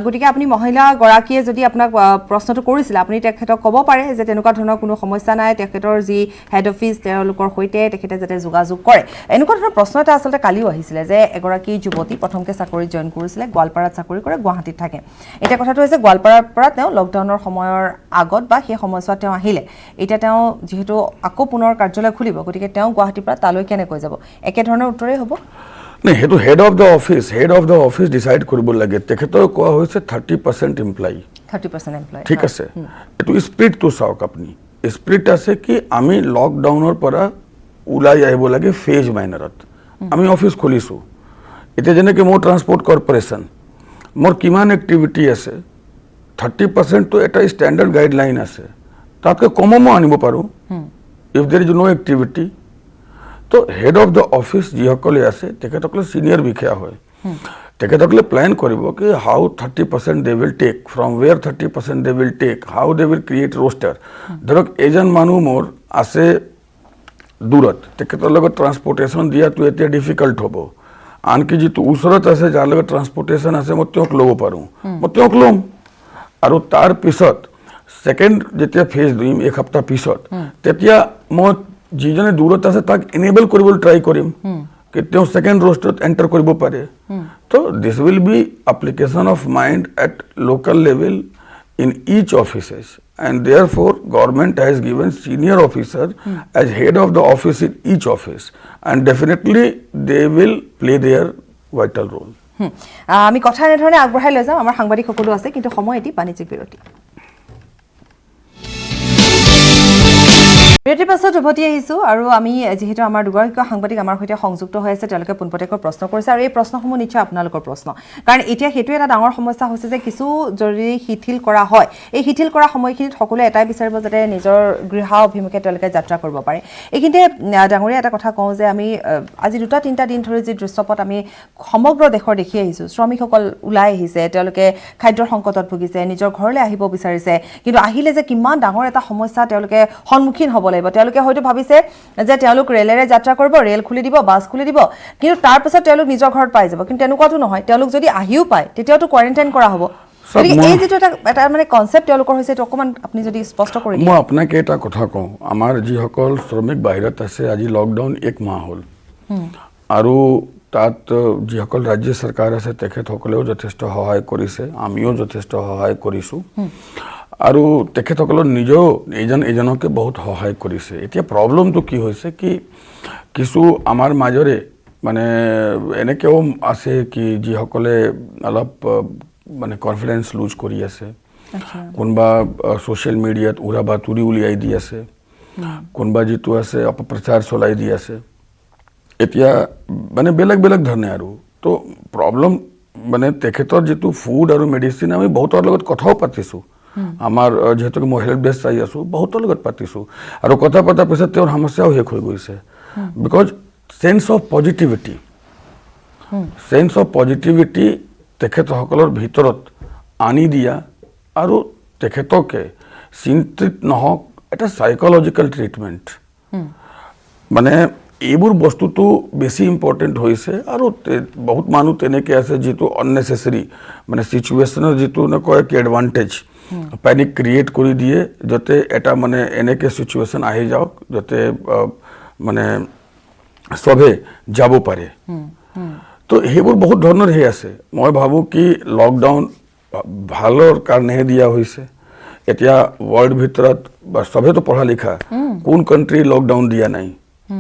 গতিকে আপুনি মহিলাগৰাকীয়ে যদি আপোনাক প্ৰশ্নটো কৰিছিল আপুনি তেখেতক ক'ব পাৰে যে তেনেকুৱা ধৰণৰ কোনো সমস্যা নাই তেখেতৰ যি হেড অফিচ তেওঁলোকৰ সৈতে তেখেতে যাতে যোগাযোগ কৰে এনেকুৱা ধৰণৰ প্ৰশ্ন এটা আচলতে কালিও আহিছিলে যে এগৰাকী যুৱতী প্ৰথমকে চাকৰি জইন কৰিছিলে গোৱালপাৰাত চাকৰি কৰে গুৱাহাটীত থাকে এতিয়া কথাটো হৈছে গোৱালপাৰাৰ পৰা তেওঁ লকডাউনৰ সময়ৰ আগত বা সেই সময়ছোৱাত তেওঁ আহিলে এতিয়া তেওঁ যিহেতু আকৌ পুনৰ কাৰ্যালয় খুলিব গতিকে তেওঁ গুৱাহাটীৰ পৰা তালৈ কেনেকৈ যাব একেধৰণৰ উত্তৰেই হ'ব नहीं हेतु head of the office decide কৰিব লাগে তেখেতৰ কোৱা হৈছে 30% এমপ্লয়ী 30% এমপ্লয়ী ঠিক আছে এটো স্পিৰিট তো চাওক আপুনি স্পিৰিট আছে কি আমি লকডাউনৰ পৰা উলাই আহিব লাগে ফেজ মাইনাৰত আমি অফিস খুলিছো এতে যেনেকে মোৰ ট্ৰান্সপোৰ্ট কৰ্পোৰেচন মোৰ কিমান এক্টিভিটি আছে 30% তো এটা স্ট্যান্ডাৰ্ড গাইডলাইন আছে তাতকে কমও আনিব পাৰো if there is no activity तो हेड ऑफ द ऑफिस যিসকলে আছে তেখেতসকলে সিনিয়ৰ বিষয়া হয় তেখেতসকলে প্ল্যান কৰিব কি how 30% they will take from where 30% they will take how they will create roster ধৰক এজন মানুহ মোৰ আছে দূৰত তেখেতৰ লগত ট্ৰান্সপোৰ্টেশন দিয়াটো এতিয়া ডিফিকাল্ট হ'ব আনকি যিটো ওচৰত আছে যাৰ লগত ট্ৰান্সপোৰ্টেশন আছে মই তেওঁক ল'ব পাৰোঁ মই তেওঁক ল'ম আৰু তাৰ পিছত সেকেন্ড যেতিয়া ফেজ দিম এক সপ্তাহ পিছত তেতিয়া মই যিজনে দূৰত আছে তাক এনেবল কৰিবলৈ ট্ৰাই কৰিম कि তেওঁ সেকেন্ড ৰোস্টাৰত এন্টাৰ কৰিব পাৰে তো this will be application of mind at local level in each offices and therefore government has given senior officer as head of the office in each office and definitely they will play their vital role আমি কথা এনেধৰণে আগবঢ়াই লৈ যাম আমাৰ সাংবাদিক সকলো আছে কিন্তু সময় এটি বাণিজ্যিক বিৰতি বিৰতিৰ পাছত উভতি আহিছোঁ আৰু আমি যিহেতু আমাৰ দুগৰাকী সাংবাদিক আমাৰ সৈতে সংযুক্ত হৈ আছে তেওঁলোকে পোনপটীয়াকৈ প্ৰশ্ন কৰিছে আৰু এই প্ৰশ্নসমূহ নিশ্চয় আপোনালোকৰ প্ৰশ্ন কাৰণ এতিয়া সেইটো এটা ডাঙৰ সমস্যা হৈছে যে কিছু যদি শিথিল কৰা হয় এই শিথিল কৰা সময়খিনিত সকলোৱে এটাই বিচাৰিব যাতে নিজৰ গৃহ অভিমুখে তেওঁলোকে যাত্ৰা কৰিব পাৰে এইখিনিতে ডাঙৰীয়া এটা কথা কওঁ যে আমি আজি দুটা তিনিটা দিন ধৰি যি দৃশ্যপট আমি সমগ্ৰ দেশৰ দেখি আহিছোঁ শ্ৰমিকসকল ওলাই আহিছে তেওঁলোকে খাদ্যৰ সংকটত ভুগিছে নিজৰ ঘৰলৈ আহিব বিচাৰিছে কিন্তু আহিলে যে কিমান ডাঙৰ এটা সমস্যা তেওঁলোকে সন্মুখীন হ'ব তেওঁলোকে হয়তো ভাবিছে যে তেওঁলোক ৰেলেৰে যাত্ৰা কৰিব ৰেল খুলি দিব বাস খুলি দিব কিন্তু তাৰ পিছত তেওঁলোক নিজৰ ঘৰত পাই যাব কিন্তু তেনেকুৱাটো নহয় তেওঁলোক যদি আহিও পায় তেতিয়াতো কোৱাৰেণ্টাইন কৰা হ'ব এই যেটো এটা মানে কনসেপ্ট তেওঁলোকৰ হৈছে এটা অকমান আপুনি যদি স্পষ্ট কৰি দিয়ে মই আপোনাক এটা কথা কওঁ আমাৰ যিসকল শ্ৰমিক বাহিৰত আছে আজি লকডাউন এক মাহ হ'ল আৰু তাত যিসকল ৰাজ্য চৰকাৰ আছে তেখেতসকলেও যথেষ্ট সহায় কৰিছে আমিও যথেষ্ট সহায় কৰিছো আৰু তেখেতসকলৰ নিজেও এজনকে বহুত সহায় কৰিছে এতিয়া প্ৰবলেমটো কি হৈছে কি কিছু আমাৰ মাজৰে মানে এনেকেও আছে কি যিসকলে অলপ মানে কনফিডেন্স লুজ কৰি আছে কোনবা সোশ্যাল মিডিয়াত উৰা বাতৰি উলিয়াই দি আছে কোনবা যিটো আছে অপপ্ৰচাৰ চলাই দি আছে এতিয়া মানে বেলেগ বেলেগ ধৰণে আৰু তো প্ৰবলেম মানে তেখেতৰ যিটো ফুড আৰু মেডিচিন আমি বহুতৰ লগত কথাও পাতিছো আমাৰ যেহেতু মই হেল্প ডেস্ক চাই আছো বহুতৰ লগত পাতিছো আৰু কথা পতাৰ পিছত তেওঁৰ সমস্যাও শেষ হৈ গৈছে বিকজ সেন্স অফ পজিটিভিটি তেখেতসকলৰ ভিতৰত আনি দিয়া আৰু তেখেতকে চিন্তিত নহওক এটা সাইকোলজিক্যাল ট্ৰিটমেন্ট মানে এইবোৰ বস্তুটো বেছি ইম্পৰ্টেন্ট হৈছে আৰু বহুত মানুহ তেনেকে আছে যেটো অননেসেসাৰি মানে সিচুৱেচনৰ যেটো নকয় কি এডভান্টেজ पैनिक क्रिएट कर दिए जाते एटा माने एनेके सिचुएशन आहि जाओ जाते माने সবে যাব পাৰে তো সেইবোৰ বহুত ধৰণৰ হে আছে মই ভাবো কি লকডাউন ভালৰ কাৰণেহে দিয়া হৈছে এতিয়া ৱৰ্ল্ড ভিতৰত সবেতো পঢ়া লিখা কোন কাণ্ট্ৰি লকডাউন দিয়া নাই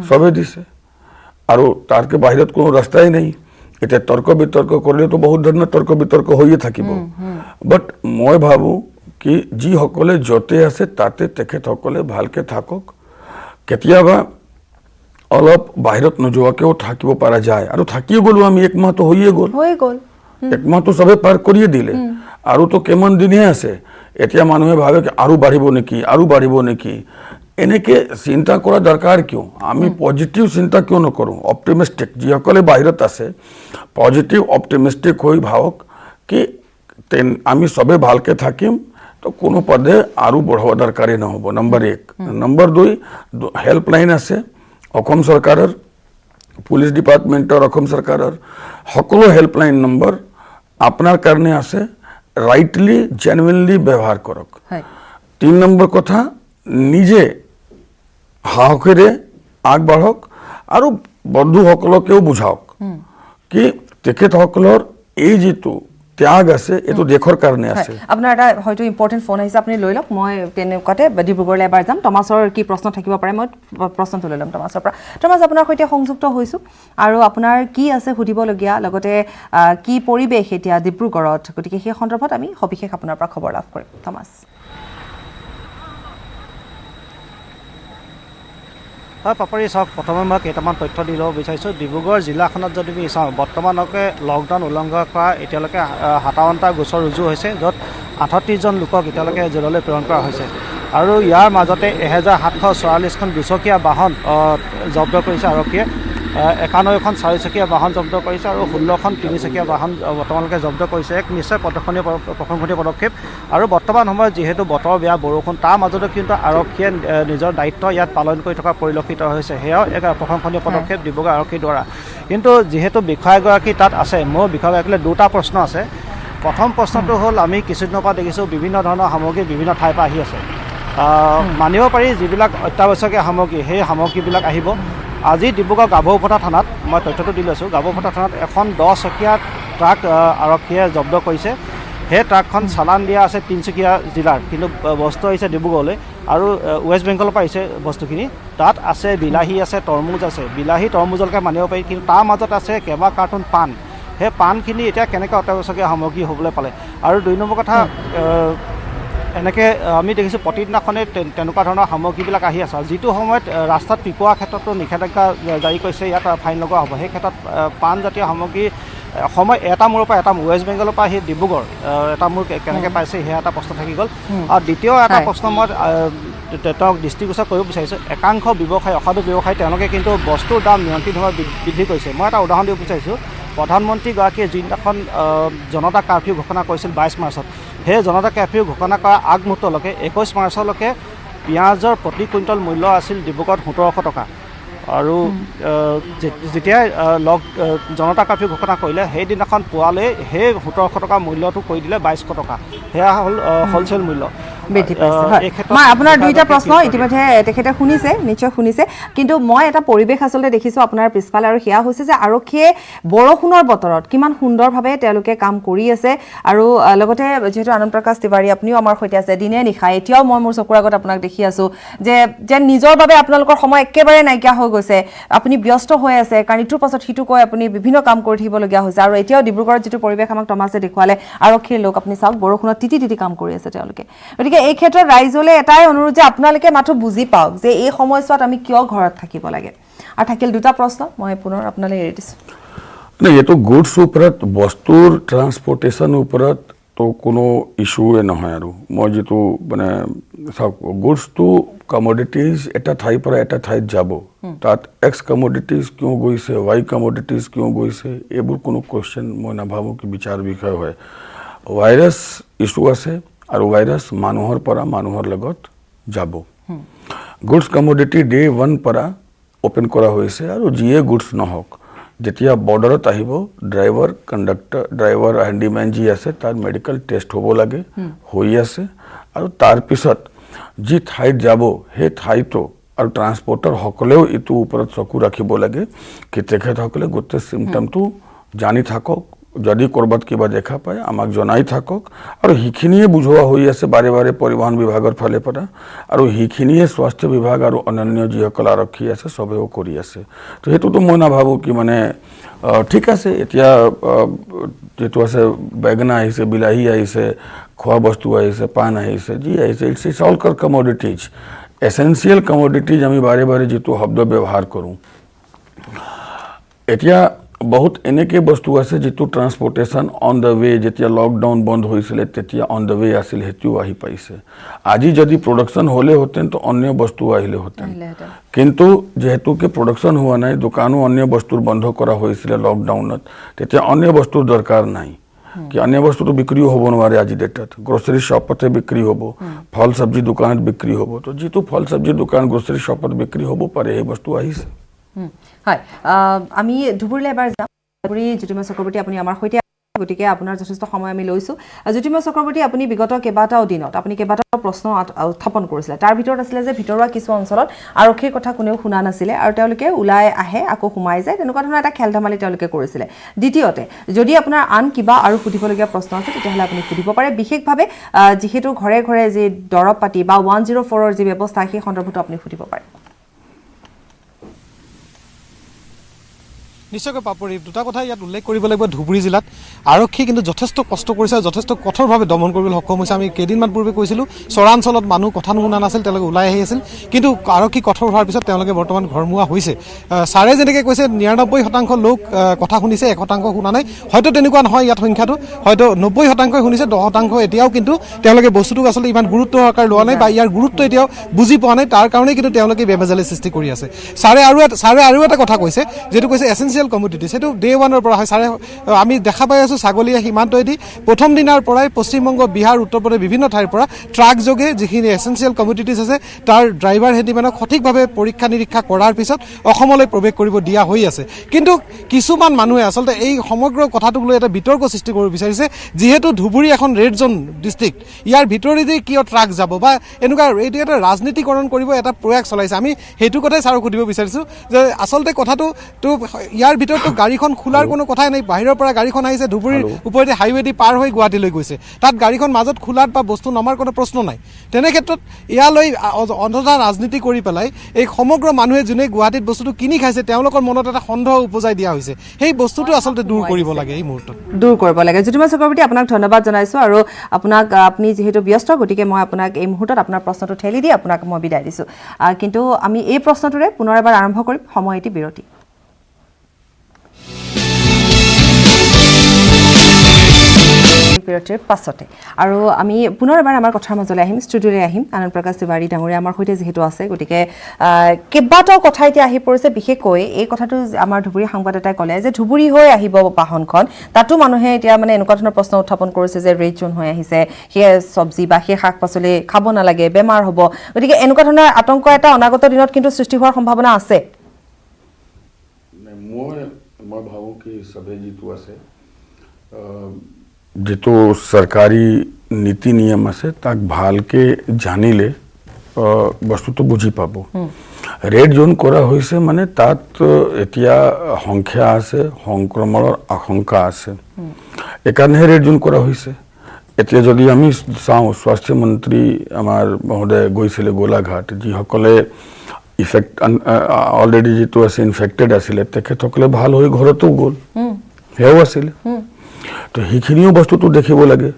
সবে দিছে আৰু তাৰকে বাহিৰত কোনো ৰাস্তাই নাই এতিয়া তৰ্ক বিতৰ্ক কৰিলেতো বহুত ধৰণৰ তৰ্ক বিতৰ্ক হৈয়ে থাকিব বাট মই ভাবো কি যিসকলে য'তে আছে তাতে তেখেতসকলে ভালকে থাকক কেতিয়াবা অলপ বাহিৰত নোযোৱাকেও থাকিব পৰা যায় আৰু থাকিও গ'লো আমি এক মাহটো হৈয়ে গ'ল এক মাহটো সবে পাৰ কৰিয়ে দিলে আৰু তো কেমান দিনহে আছে এতিয়া মানুহে ভাবে কি আৰু বাঢ়িব নেকি এনেকে চিন্তা কৰা দৰকাৰ কিয় আমি পজিটিভ চিন্তা কিয় নকৰোঁ অপটিমিষ্টিক যিসকলে বাহিৰত আছে পজিটিভ অপটিমিষ্টিক হৈ ভাবক কি আমি সবে ভালকে থাকিম তো কোনো পদে আৰু বঢ়াব দৰকাৰী নহ'ব নম্বৰ 1 নম্বৰ 2 হেল্পলাইন আছে অসম চৰকাৰৰ পুলিচ ডিপাৰ্টমেণ্টৰ অসম চৰকাৰৰ সকলো হেল্পলাইন নম্বৰ আপোনাৰ কাৰণে আছে ৰাইটলি জেনুইনলি ব্যৱহাৰ কৰক 3 নম্বৰ কথা নিজে সাহসেৰে আগবাঢ়ক আৰু বন্ধুসকলকেও বুজাওক কি তেখেতসকলৰ এই যিটো ত্যাগ আছে এইটো দেশৰ কাৰণে আছে আপোনাৰ এটা হয়তো ইম্পৰ্টেণ্ট ফোন আহিছে আপুনি লৈ লওক মই তেনেকুৱাতে ডিব্ৰুগড়লৈ এবাৰ যাম টমাছৰ কি প্ৰশ্ন থাকিব পাৰে মই প্ৰশ্নটো লৈ ল'ম টমাছৰ পৰা টমাছ আপোনাৰ সৈতে সংযুক্ত হৈছোঁ আৰু আপোনাৰ কি আছে সুধিবলগীয়া লগতে কি পৰিৱেশ এতিয়া ডিব্ৰুগড়ত গতিকে সেই সন্দৰ্ভত আমি সবিশেষ আপোনাৰ পৰা খবৰ লাভ কৰিম টমাছ হয় পাপৰি চাওক প্ৰথমে মই কেইটামান তথ্য দি ল'ব বিচাৰিছোঁ ডিব্ৰুগড় জিলাখনত যদি আমি চাওঁ বৰ্তমানলৈকে লকডাউন উলংঘন কৰা এতিয়ালৈকে 57টা গোচৰ ৰুজু হৈছে য'ত 38জন লোকক এতিয়ালৈকে জেললৈ প্ৰেৰণ কৰা হৈছে আৰু ইয়াৰ মাজতে 1744খন দুচকীয়া বাহন জব্দ কৰিছে আৰক্ষীয়ে 91খন চাৰিচকীয়া বাহন জব্দ কৰিছে আৰু 16খন তিনিচকীয়া বাহন বৰ্তমানলৈকে জব্দ কৰিছে এক নিশ্চয় প্ৰশংসনীয় পদক্ষেপ আৰু বৰ্তমান সময়ত যিহেতু বতৰ বেয়া বৰষুণ তাৰ মাজতে কিন্তু আৰক্ষীয়ে নিজৰ দায়িত্ব ইয়াত পালন কৰি থকা পৰিলক্ষিত হৈছে সেয়াও এক প্ৰশংসনীয় পদক্ষেপ ডিব্ৰুগড় আৰক্ষীৰ দ্বাৰা কিন্তু যিহেতু বিষয়াগৰাকী তাত আছে মোৰ বিষয়াগৰাকীলৈ দুটা প্ৰশ্ন আছে প্ৰথম প্ৰশ্নটো হ'ল আমি কিছুদিনৰ পৰা দেখিছোঁ বিভিন্ন ধৰণৰ সামগ্ৰী বিভিন্ন ঠাইৰ পৰা আহি আছে মানিব পাৰি যিবিলাক অত্যাৱশ্যকীয় সামগ্ৰী সেই সামগ্ৰীবিলাক আহিব আজি ডিব্ৰুগড় গাভৰুপথাৰ থানাত মই তথ্যটো দি লৈছোঁ গাভৰুপথাৰ থানাত এখন 10 চকীয়া ট্ৰাক আৰক্ষীয়ে জব্দ কৰিছে সেই ট্ৰাকখন চালান দিয়া আছে তিনিচুকীয়া জিলাৰ কিন্তু বস্তু আহিছে ডিব্ৰুগড়লৈ আৰু ৱেষ্ট বেংগলৰ পৰা আহিছে বস্তুখিনি তাত আছে বিলাহী আছে তৰমুজ আছে বিলাহী তৰমুজলৈকে মানিব পাৰি কিন্তু তাৰ মাজত আছে কেইবা কাৰ্টুন পাণ সেই পাণখিনি এতিয়া কেনেকৈ অত্যাৱশ্যকীয় সামগ্ৰী হ'বলৈ পালে আৰু 2 নম্বৰ কথা এনেকৈ আমি দেখিছোঁ প্ৰতিদিনাখনে তেনেকুৱা ধৰণৰ সামগ্ৰীবিলাক আহি আছে যিটো সময়ত ৰাস্তাত পিকোৱা ক্ষেত্ৰতো নিষেধাজ্ঞা জাৰি কৰিছে ইয়াত ফাইন লগোৱা হ'ব সেই ক্ষেত্ৰত পাণজাতীয় সামগ্ৰী সময় এটা মূৰৰ পৰা এটা ৱেষ্ট বেংগলৰ পৰা আহি ডিব্ৰুগড় এটা মূৰ কেনেকৈ পাইছে সেয়া এটা প্ৰশ্ন থাকি গ'ল আৰু দ্বিতীয় এটা প্ৰশ্ন মই তেওঁক দৃষ্টিগোচৰ কৰিব বিচাৰিছোঁ একাংশ ব্যৱসায়ী অসাধু ব্যৱসায়ী তেওঁলোকে কিন্তু বস্তুৰ দাম নিয়ন্ত্ৰিতভাৱে বৃদ্ধি কৰিছে মই এটা উদাহৰণ দিব বিচাৰিছোঁ প্ৰধানমন্ত্ৰীগৰাকীয়ে যিদিনাখন জনতা কাৰ্ফিউ ঘোষণা কৰিছিল 22 মাৰ্চত সেই জনতা কাৰ্ফিউ ঘোষণা কৰাৰ আগমুহূৰ্তলৈকে 21 মাৰ্চলৈকে পিঁয়াজৰ প্ৰতি কুইণ্টল মূল্য আছিল ডিব্ৰুগড়ত 1700 টকা আৰু যেতিয়াই জনতা কাৰ্ফিউ ঘোষণা কৰিলে সেইদিনাখন পুৱালৈ সেই 1700 টকা মূল্যটো কৰি দিলে 2200 টকা সেয়া হ'ল হ'লচেল মূল্য বৃদ্ধি পাইছে হয় মই আপোনাৰ দুইটা প্ৰশ্ন ইতিমধ্যে তেখেতে শুনিছে নিশ্চয় শুনিছে কিন্তু মই এটা পৰিৱেশ আচলতে দেখিছোঁ আপোনাৰ পিছফালে আৰু সেয়া হৈছে যে আৰক্ষীয়ে বৰষুণৰ বতৰত কিমান সুন্দৰভাৱে তেওঁলোকে কাম কৰি আছে আৰু লগতে যিহেতু আনন্দ প্ৰকাশ তিৱাৰী আপুনিও আমাৰ সৈতে আছে দিনে নিশাই এতিয়াও মই মোৰ চকুৰ আগত আপোনাক দেখি আছোঁ যে নিজৰ বাবে আপোনালোকৰ সময় একেবাৰে নাইকিয়া হৈ গৈছে আপুনি ব্যস্ত হৈ আছে কাৰণ ইটোৰ পাছত সিটো কৈ আপুনি বিভিন্ন কাম কৰি থাকিবলগীয়া হৈছে আৰু এতিয়াও ডিব্ৰুগড়ত যিটো পৰিৱেশ আমাক টমাছে দেখুৱালে আৰক্ষীৰ লোক আপুনি চাওক বৰষুণত তিতি কাম কৰি আছে তেওঁলোকে গতিকে এই ক্ষেত্ৰত ৰাইজলৈ এটাই অনুৰোধ যে আপোনালোকে মাথো বুজি পাওক যে এই সময়ছোৱাত আমি কিয় ঘৰত থাকিব লাগে আৰু থাকিল দুটা প্ৰশ্ন মই পুনৰ আপোনালৈ এৰি দিছোঁ नहीं ये तो गुड्स ওপৰত বস্তুৰ ট্ৰান্সপৰ্টেশ্যন ওপৰত তো কোনো ইস্যুৱে নহয় আৰু মই যেটো মানে চাওক গুডছটো কমোডিটিজ এটা ঠাইৰ পৰা এটা ঠাইত যাব তাত এক্স কমোডিটিজ কিয় গৈছে ৱাই কমোডিটিজ কিয় গৈছে এইবোৰ কোনো কোৱেশ্চন মই নাভাবো কি বিচাৰ বিষয় হয় ভাইৰাছ ইস্যু আছে আৰু ভাইৰাছ মানুহৰ পৰা মানুহৰ লগত যাব গুডছ কমোডিটি ডে 1 পৰা ওপেন কৰা হৈছে আৰু যিয়ে গুডছ নহওক যেতিয়া বৰ্ডাৰত আহিব ড্ৰাইভাৰ কণ্ডাক্টৰ ড্ৰাইভাৰ হেণ্ডিমেন যি আছে তাৰ মেডিকেল টেষ্ট হ'ব লাগে হৈ আছে আৰু তাৰ পিছত যি ঠাইত যাব সেই ঠাইতো আৰু ট্ৰান্সপৰ্টাৰসকলেও এইটোৰ ওপৰত চকু ৰাখিব লাগে কি তেখেতসকলে গোটেই চিমটমটো জানি থাকক যদি ক'ৰবাত কিবা দেখা পায় আমাক জনাই থাকক আৰু সেইখিনিয়ে বুজোৱা হৈ আছে বাৰে বাৰে পৰিবহণ বিভাগৰ ফালে পৰা আৰু সেইখিনিয়ে স্বাস্থ্য বিভাগ আৰু অন্যান্য যিসকল আৰক্ষী আছে চবেও কৰি আছে তো সেইটোতো মই নাভাবোঁ কি মানে ঠিক আছে এতিয়া যেটো আছে বেগনা আহিছে বিলাহী আহিছে খোৱা বস্তু আহিছে পান আহিছে যি আহিছে ইটছ অল কমোডিটিজ এসেন্সিয়েল কমোডিটিজ আমি বাৰে বাৰে যেটো শব্দ ব্যৱহাৰ কৰোঁ এতিয়া বহুত এনেকে বস্তু আছে যেটো ট্ৰান্সপৰ্টেশন অন দ্য ৱে যেতিয়া লকডাউন বন্ধ হৈছিল তেতিয়া অন দ্য ৱে আছিল হেতু আহি পাইছে আজি যদি প্ৰডাকশন হলে হতেন তো অন্য বস্তু আহিলে হতেন কিন্তু যেহেতু কি প্ৰডাকশন হোৱা নাই দোকানো অন্য বস্তুৰ বন্ধ কৰা হৈছিল লকডাউনত তেতিয়া অন্য বস্তুৰ দৰকাৰ নাই কি অন্য বস্তুটো বিক্ৰীও হ'ব নোৱাৰে আজি ডেটত গ্ৰোসাৰী শপতে বিক্ৰী হ'ব ফল সবজি দোকানত বিক্ৰী হ'ব তো যেটো ফল সবজি দোকান গ্ৰোসাৰী শপত বিক্ৰী হ'ব পাৰে এই বস্তু আহিছে হয় আমি ধুবুৰীলৈ এবাৰ যাম ধুবুৰী জ্যোতিৰ্ময় চক্ৰৱৰ্তী আপুনি আমাৰ সৈতে গতিকে আপোনাৰ যথেষ্ট সময় আমি লৈছোঁ জ্যোতিৰ্ময় চক্ৰৱৰ্তী আপুনি বিগত কেইবাটাও দিনত আপুনি কেইবাটাও প্ৰশ্ন উত্থাপন কৰিছিলে তাৰ ভিতৰত আছিলে যে ভিতৰুৱা কিছু অঞ্চলত আৰক্ষীৰ কথা কোনেও শুনা নাছিলে আৰু তেওঁলোকে ওলাই আহে আকৌ সোমাই যায় তেনেকুৱা ধৰণৰ এটা খেল ধেমালি তেওঁলোকে কৰিছিলে দ্বিতীয়তে যদি আপোনাৰ আন কিবা আৰু সুধিবলগীয়া প্ৰশ্ন আছে তেতিয়াহ'লে আপুনি সুধিব পাৰে বিশেষভাৱে যিহেতু ঘৰে ঘৰে যি দৰৱ পাতি বা 104ৰ যি ব্যৱস্থা সেই সন্দৰ্ভতো আপুনি সুধিব পাৰে নিশ্চয়কৈ পাপৰি দুটা কথা ইয়াত উল্লেখ কৰিব লাগিব ধুবুৰী জিলাত আৰক্ষী কিন্তু যথেষ্ট কষ্ট কৰিছে যথেষ্ট কঠোৰভাৱে দমন কৰিবলৈ সক্ষম হৈছে আমি কেইদিনমান পূৰ্বে কৈছিলোঁ চৰাঞ্চলত মানুহ কথা নুশুনা নাছিল তেওঁলোকে ওলাই আহি আছিল কিন্তু আৰক্ষী কঠোৰ হোৱাৰ পিছত তেওঁলোকে বৰ্তমান ঘৰমুৱা হৈছে ছাৰে যেনেকৈ কৈছে 99% লোক কথা শুনিছে 1% শুনা নাই হয়তো তেনেকুৱা নহয় ইয়াত সংখ্যাটো হয়তো 90% শুনিছে 10% এতিয়াও কিন্তু তেওঁলোকে বস্তুটোক আচলতে ইমান গুৰুত্ব সহকাৰে লোৱা নাই বা ইয়াৰ গুৰুত্ব এতিয়াও বুজি পোৱা নাই তাৰ কাৰণেই কিন্তু তেওঁলোকে বেমেজালি সৃষ্টি কৰি আছে ছাৰে আৰু এটা কথা কৈছে যেটো কৈছে এসেন্সিয়েল কমোডিটি সেটো ডে 1ৰ পৰা হয় ছাৰে আমি দেখা পাই আছো ছাগলীয়া সীমান্তইদি প্ৰথম দিনৰ পৰাই পশ্চিমবংগ বিহাৰ উত্তৰ প্ৰদেশ বিভিন্ন ঠাইৰ পৰা ট্ৰাক যোগে যিখিনি এসেন্সিয়েল কমোডিটিজ আছে তাৰ ড্ৰাইভাৰ হেডিমেনক সঠিকভাৱে পৰীক্ষা নিৰীক্ষা কৰাৰ পিছত অসমলৈ প্ৰৱেশ কৰিব দিয়া হৈ আছে কিন্তু কিছুমান মানুহে আচলতে এই সমগ্ৰ কথাটোক লৈ এটা বিতৰ্ক সৃষ্টি কৰিব বিচাৰিছে যিহেতু ধুবুৰী এখন ৰেড জোন ডিষ্ট্ৰিক্ট ইয়াৰ ভিতৰেদি কিয় ট্ৰাক যাব বা এনেকুৱা এইটো এটা ৰাজনীতিকৰণ কৰিব এটা প্ৰয়াস চলাইছে আমি সেইটো কথাই ছাৰক সুধিব বিচাৰিছোঁ যে আচলতে কথাটো তো ইয়াৰ ভিতৰতো গাড়ীখন খোলাৰ কোনো কথাই নাই বাহিৰৰ পৰা গাড়ীখন আহিছে ধুবুৰীৰ ওপৰেদি হাইৱেদি পাৰ হৈ গুৱাহাটীলৈ গৈছে তাত গাড়ীখন মাজত খোলাত বা বস্তু নমাৰ কোনো প্ৰশ্ন নাই তেনে ক্ষেত্ৰত ইয়ালৈ অন্ধতা ৰাজনীতি কৰি পেলাই এই সমগ্ৰ মানুহে যোনে গুৱাহাটীত বস্তুটো কিনি খাইছে তেওঁলোকৰ মনত এটা সন্দেহ উপজাই দিয়া হৈছে সেই বস্তুটো আচলতে দূৰ কৰিব লাগে এই মুহূৰ্তত দূৰ কৰিব লাগে জ্যোতিৰ্ময় চক্ৰৱৰ্তী আপোনাক ধন্যবাদ জনাইছোঁ আৰু আপুনি যিহেতু ব্যস্ত গতিকে মই আপোনাক এই মুহূৰ্তত আপোনাৰ প্ৰশ্নটো ঠেলি দি আপোনাক মই বিদায় দিছোঁ কিন্তু আমি এই প্ৰশ্নটোৰে পুনৰ এবাৰ আৰম্ভ কৰিম সময় এটি বিৰতি বিৰতিৰ পাছতে আৰু আমি পুনৰ এবাৰ আমাৰ কথাৰ মাজলৈ আহিম ষ্টুডিঅ'লৈ আহিম আনন্দ প্ৰকাশ তিৱাৰী ডাঙৰীয়া আমাৰ সৈতে যিহেতু আছে গতিকে কেইবাটাও কথা এতিয়া আহি পৰিছে বিশেষকৈ এই কথাটো আমাৰ ধুবুৰী সংবাদদাতাই ক'লে যে ধুবুৰী হৈ আহিব বাহনখন তাতো মানুহে এতিয়া মানে এনেকুৱা ধৰণৰ প্ৰশ্ন উত্থাপন কৰিছে যে ৰেড জোন হৈ আহিছে সেই চব্জি বা সেই শাক পাচলি খাব নালাগে বেমাৰ হ'ব গতিকে এনেকুৱা ধৰণৰ আতংক এটা অনাগত দিনত কিন্তু সৃষ্টি হোৱাৰ সম্ভাৱনা আছে মই ভাবোঁ কি চবেই যিটো আছে যেটো চৰকাৰী নীতি নিয়ম আছে তাক ভালকে জানিলে বস্তুটো বুজি পাব ৰেড জোন কৰা হৈছে মানে তাত এতিয়া সংখ্যা আছে সংক্ৰমণৰ আশংকা আছে এইকাৰণে ৰেড জোন কৰা হৈছে এতিয়া যদি আমি চাওঁ স্বাস্থ্য মন্ত্ৰী আমাৰ মহোদয় গৈছিলে গোলাঘাট যিসকলে অলৰেডি যেটো আছে ইনফেক্টেড আছিলে তেখেতসকলে ভাল হৈ ঘৰতো গ'ল সেয়াও আছিলে তো সেইখিনিও বস্তুটো দেখিব লাগে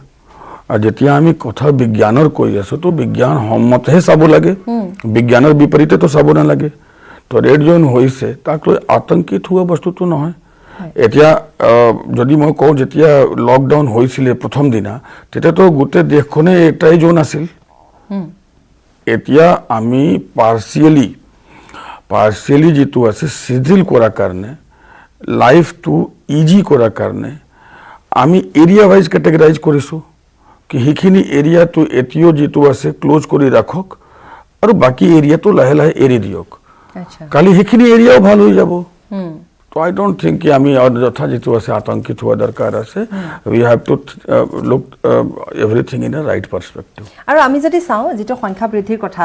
আৰু যেতিয়া আমি কথা বিজ্ঞানৰ কৈ আছোঁ তো বিজ্ঞান সন্মতহে চাব লাগে বিজ্ঞানৰ বিপৰীতেতো চাব নালাগে তো ৰেড জোন হৈছে তাক লৈ আতংকিত হোৱা বস্তুটো নহয় এতিয়া যদি মই কওঁ যেতিয়া লকডাউন হৈছিলে প্ৰথম দিনা তেতিয়াতো গোটেই দেশখনে এটাই জোন আছিল এতিয়া আমি পাৰ্চিয়েলি যেটো আছে শিথিল কৰাৰ কাৰণে লাইফটো ইজি কৰাৰ কাৰণে আমি এৰিয়া ৱাইজ কেটেগৰাইজ কৰিছোঁ কি সেইখিনি এৰিয়াটো এতিয়াও যেটো আছে ক্লোজ কৰি ৰাখক আৰু বাকী এৰিয়াটো লাহে লাহে এৰি দিয়ক কালি সেইখিনি এৰিয়াও ভাল হৈ যাব তো আই ডোন্ট থিংক কি আমি অযথা যেটো আছে আতংকিত হওয়া দরকার আছে we have to look everything in a right perspective আৰু আমি যদি চাওঁ যেটো সংখ্যা বৃদ্ধিৰ কথা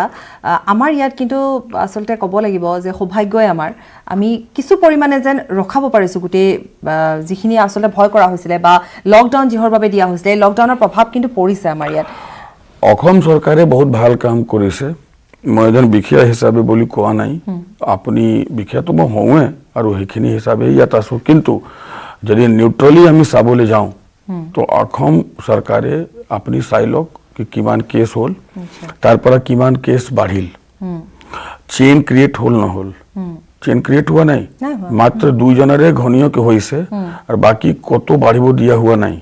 আমাৰ ইয়াত কিন্তু আসলতে ক'ব লাগিব যে সৌভাগ্যই আমাৰ আমি কিছু পৰিমাণে যেন ৰখাব পাৰিছো গোটেই যিখিনি আসলে ভয় কৰা হৈছিলে বা লকডাউন যিহৰ বাবে দিয়া হৈছিলে লকডাউনৰ প্ৰভাৱ কিন্তু পৰিছে আমাৰ ইয়াত অসম চৰকাৰে বহুত ভাল কাম কৰিছে মই এজন বিখিয়া হিচাপে বুলি কোৱা নাই আপুনি বিখিয়াটো মই হওঁৱে আৰু সেইখিনি হিচাপে ইয়াত আছো কিন্তু যদি নিউট্ৰেলি আমি চাবলৈ যাওঁ তো অসম চৰকাৰে আপুনি চাই লওক কি কিমান কেছ হ'ল তাৰ পৰা কিমান কেছ বাঢ়িল চেইন ক্ৰিয়েট হ'ল নহ'ল চেইন ক্ৰিয়েট হোৱা নাই মাত্ৰ দুইজনৰে ঘনীয়কে হৈছে আৰু বাকি কত বাঢ়িব দিয়া হোৱা নাই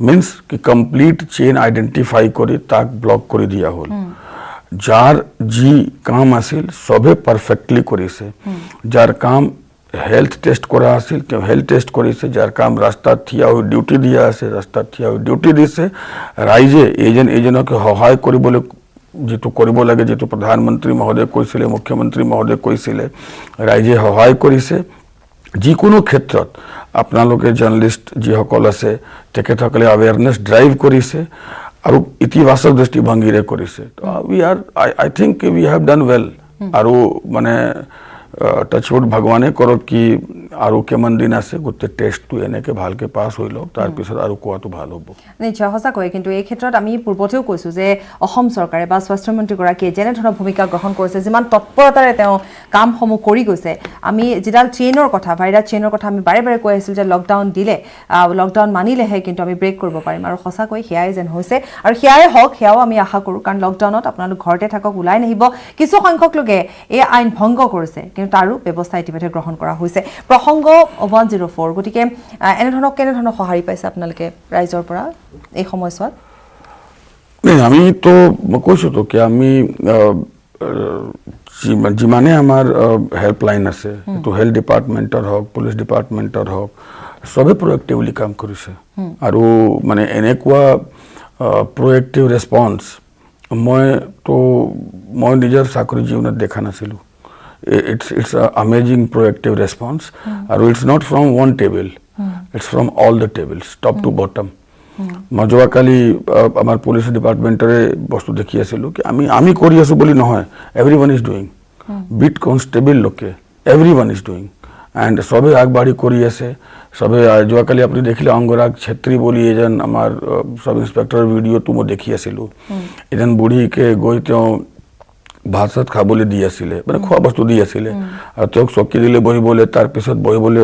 মিন্স কি কমপ্লিট চেইন আইডেন্টিফাই কৰি তাক ব্লক কৰি দিয়া হ'ল যাৰ যি কাম আছিল সবে পাৰফেক্টলি কৰিছে যাৰ কাম হেলথ টেষ্ট কৰা আছিল তেওঁ হেলথ টেষ্ট কৰিছে যাৰ কাম ৰাস্তাত থিয়া হৈ ডিউটি দিয়া আছে ৰাস্তাত থিয়া হৈ ডিউটি দিছে ৰাইজে এজনকে সহায় কৰিবলৈ যেটো কৰিব লাগে যেটো প্ৰধানমন্ত্ৰী মহোদয় কৈছিলে মুখ্যমন্ত্ৰী মহোদয় কৈছিলে ৰাইজে সহায় কৰিছে যিকোনো ক্ষেত্ৰত আপোনালোকে জাৰ্নালিষ্ট যিসকল আছে তেখেতসকলে আৱেৰনেছ ড্ৰাইভ কৰিছে আৰু ইতিবাচক দৃষ্টিভংগীৰে কৰিছে we R I think we have done well আৰু মানে টাচউড ভগৱানে কৰক কি আৰু কেমান দিন আছে গোটেই টেষ্টটো এনেকে ভালকে পাছ হৈ লওক তাৰ পিছত আৰু কোৱাটো ভাল হ'ব নিশ্চয় সঁচাকৈ কিন্তু এই ক্ষেত্ৰত আমি পূৰ্বতেও কৈছো যে অসম চৰকাৰে বা স্বাস্থ্যমন্ত্ৰীগৰাকীয়ে যেনে ধৰণৰ ভূমিকা গ্ৰহণ কৰিছে যিমান তৎপৰতাৰে তেওঁ কামসমূহ কৰি গৈছে আমি যিডাল চেইনৰ কথা ভাইৰাছ চেইনৰ কথা আমি বাৰে বাৰে কৈ আহিছিল যে লকডাউন দিলে লকডাউন মানিলেহে কিন্তু আমি ব্ৰেক কৰিব পাৰিম আৰু সঁচাকৈ সেয়াই যেন হৈছে আৰু সেয়াই হওক সেয়াও আমি আশা কৰোঁ কাৰণ লকডাউনত আপোনালোক ঘৰতে থাকক ওলাই নাহিব কিছু সংখ্যক লোকে এই আইন ভংগ কৰিছে কিন্তু তাৰো ব্যৱস্থা ইতিমধ্যে গ্ৰহণ কৰা হৈছে প্ৰসংগ 104 গতিকে এনেধৰণৰ কেনেধৰণৰ সহায় পাইছে আপোনালোকে ৰাইজৰ পৰা এই সময়ছোৱাত আমি তো কৈছো তো কি আমি যিমানে আমাৰ হেল্পলাইন আছে তো হেলথ ডিপাৰ্টমেণ্টৰ হওক পুলিচ ডিপাৰ্টমেণ্টৰ হওক সবে প্ৰএক্টিভলি কাম কৰিছে আৰু মানে এনেকুৱা প্ৰএক্টিভ ৰেসপন্স মই নিজৰ চাকৰি জীৱনত দেখা নাছিলো it's a amazing proactive response and it's not from one table it's from all the tables top to bottom মজোৱা কালি আমাৰ পুলিচ ডিপাৰ্টমেণ্টৰে বস্তু দেখি আছিলো কি আমি কৰি আছো বুলি নহয় এভৰিवन ইজ ডুইং বিট কনস্টেবল লোকে এভৰিवन ইজ ডুইং এন্ড সবে আগবাঢ়ি কৰি আছে সবে যোৱা কালি আপুনি দেখিলে অংগৰাগ ছেত্ৰী বুলি এজন আমাৰ সব ইন্সপেক্টৰ ভিডিঅ'টো মই দেখি আছিলো এজন বুঢ়ীকে গৈ তেওঁ ভাত চাত খাবলৈ দি আছিলে মানে খোৱা বস্তু দি আছিলে আৰু তেওঁক চকী দিলে বহিবলৈ তাৰ পিছত বহিবলৈ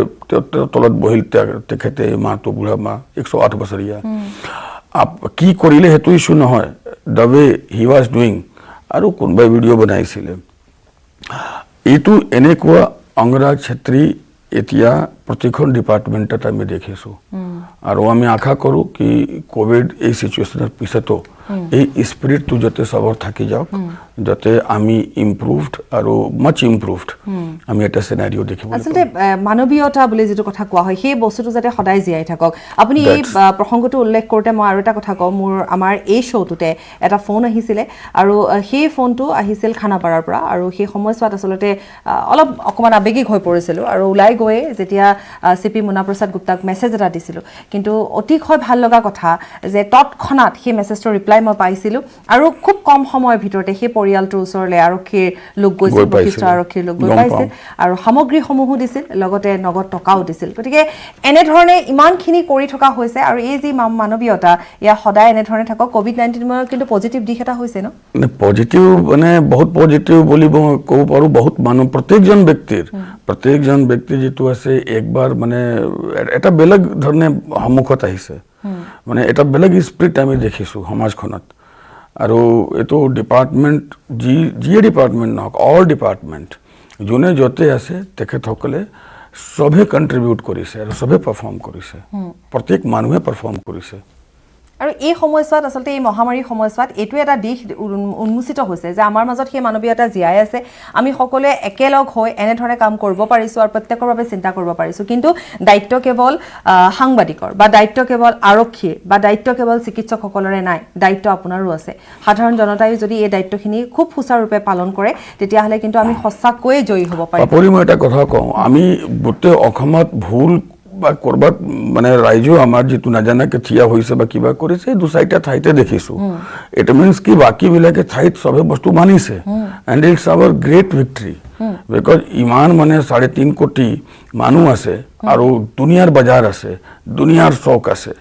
তলত বহিল তেখেতে মাটো বুঢ়া মা 108 বছৰীয়া কি কৰিলে সেইটো ইছ্যু নহয় the way he was doing আৰু কোনোবাই ভিডিঅ' বনাইছিলে এইটো এনেকুৱা অংগৰাগ ছেত্ৰী এতিয়া প্ৰতিখন ডিপাৰ্টমেণ্টত আমি দেখিছোঁ আৰু আমি আশা কৰোঁ কি কোভিড এই সিচুৱেশ্যনৰ পিছতো এই স্পিৰিটটো যাতে সবৰ থাকি যাওক যাতে আমি ইম্প্ৰুভড আৰু মাছ ইম্প্ৰুভড আমি এটা চিনাৰিও দেখিব আচলতে মানৱীয়তা বুলি যেটো কথা কোৱা হয় সেই বস্তুটো যাতে সদায় জীয়াই থাকক আপুনি এই প্ৰসংগটো উল্লেখ কৰোঁতে মই আৰু এটা কথা কওঁ আমাৰ এই শ্ব'টোতে এটা ফোন আহিছিলে আৰু সেই ফোনটো আহিছিল খানাপাৰাৰ পৰা আৰু সেই সময়ছোৱাত আচলতে অলপ অকমান আবেগিক হৈ পৰিছিলোঁ আৰু ওলাই গৈ যেতিয়া চিপি মুনা প্ৰসাদ গুপ্তাক মেছেজ এটা দিছিলোঁ কিন্তু অতিশয় ভাল লগা কথা যে তৎক্ষণাত সেই মেছেজটো ৰিপ্লাই মই পাইছিলোঁ আৰু খুব কম সময়ৰ ভিতৰতে সেই পৰিয়ালটোৰ ওচৰলৈ আৰক্ষীৰ লোক গৈছিল বশিষ্ঠ আৰক্ষীৰ লোক গৈ পাইছিল আৰু সামগ্ৰীসমূহো দিছিল লগতে নগদ টকাও দিছিল গতিকে এনেধৰণে ইমানখিনি কৰি থকা হৈছে আৰু এই যি মানৱীয়তা ইয়া সদায় এনেধৰণে থাকক কোভিড-19 কিন্তু পজিটিভ দিশ এটা হৈছে ন পজিটিভ মানে বহুত পজিটিভ বুলি ক'ব পাৰোঁ বহুত মানুহ প্ৰত্যেকজন ব্যক্তিৰ যেটো আছে একবাৰ মানে এটা বেলেগ ধৰণে সন্মুখত আহিছে মানে এটা বেলেগ স্পিৰিট আমি দেখিছোঁ সমাজখনত আৰু এইটো ডিপাৰ্টমেণ্ট যিয়ে ডিপাৰ্টমেণ্ট নহওক অল ডিপাৰ্টমেণ্ট যোনে য'তে আছে তেখেতসকলে সবে কণ্ট্ৰিবিউট কৰিছে আৰু সবে পাৰফৰ্ম কৰিছে প্ৰত্যেক মানুহে পাৰফৰ্ম কৰিছে আৰু এই সময়ছোৱাত আচলতে এই মহামাৰীৰ সময়ছোৱাত এইটো এটা দিশ উন্মোচিত হৈছে যে আমাৰ মাজত সেই মানৱীয়তা জীয়াই আছে আমি সকলোৱে একেলগ হৈ এনেধৰণে কাম কৰিব পাৰিছোঁ আৰু প্ৰত্যেকৰ বাবে চিন্তা কৰিব পাৰিছোঁ কিন্তু দায়িত্ব কেৱল সাংবাদিকৰ বা দায়িত্ব কেৱল আৰক্ষীৰ বা দায়িত্ব কেৱল চিকিৎসকসকলৰে নাই দায়িত্ব আপোনাৰো আছে সাধাৰণ জনতাই যদি এই দায়িত্বখিনি খুব সুচাৰুৰূপে পালন কৰে তেতিয়াহ'লে কিন্তু আমি সঁচাকৈয়ে জয়ী হ'ব পাৰিম পাপৰি মই এটা কথা কওঁ আমি গোটেই অসমত ভুল বা কৰবাত মানে ৰাইজেও আমাৰ যিটো নাজানাকে থিয়া হৈছে বা কিবা কৰিছে দু চাৰিটা ঠাইতে দেখিছোঁ ইট মিনছ কি বাকীবিলাকে ঠাইত চবে বস্তু মানিছে and it's our great victory because ইমান মানে 3.5 কোটি মানুহ আছে আৰু দুনিয়াৰ বজাৰ আছে দুনিয়াৰ চক আছে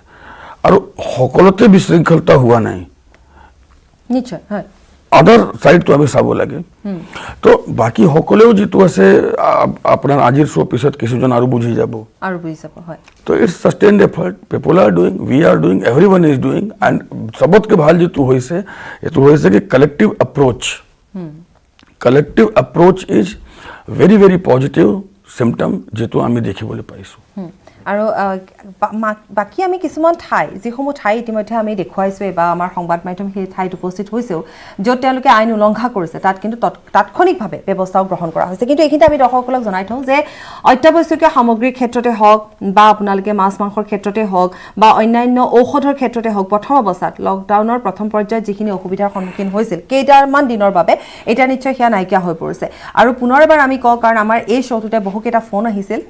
আৰু সকলোতে বিশৃংখলতা হোৱা নাই নিশ্চয় হয় আদাৰ সাইডটো আমি চাব লাগে তো বাকি সকলেও যেটো আছে আপোনাৰ আজিৰ শো পিছত কিছুজন আৰু বুঝি যাব হয় তো it's sustained effort people are doing we are doing everyone is doing and সবতকে ভাল যেটো হৈছে এটো হৈছে কি collective approach is very very positive symptom যেটো আমি দেখিবলৈ পাইছো আৰু বাকি আমি কিছুমান ঠাই যিসমূহ ঠাই ইতিমধ্যে আমি দেখুৱাইছোঁ বা আমাৰ সংবাদ মাধ্যম সেই ঠাইত উপস্থিত হৈছেও য'ত তেওঁলোকে আইন উলংঘা কৰিছে তাত কিন্তু তাৎক্ষণিকভাৱে ব্যৱস্থাও গ্ৰহণ কৰা হৈছে কিন্তু এইখিনিতে আমি দৰ্শকসকলক জনাই থওঁ যে অত্যাৱশ্যকীয় সামগ্ৰীৰ ক্ষেত্ৰতে হওক বা আপোনালোকে মাছ মাংসৰ ক্ষেত্ৰতে হওক বা অন্যান্য ঔষধৰ ক্ষেত্ৰতে হওক প্ৰথম অৱস্থাত লকডাউনৰ প্ৰথম পৰ্যায়ত যিখিনি অসুবিধাৰ সন্মুখীন হৈছিল কেইটামান দিনৰ বাবে এতিয়া নিশ্চয় সেয়া নাইকিয়া হৈ পৰিছে আৰু পুনৰ এবাৰ আমি কওঁ কাৰণ আমাৰ এই শ্ব'টোতে বহুকেইটা ফোন আহিছিল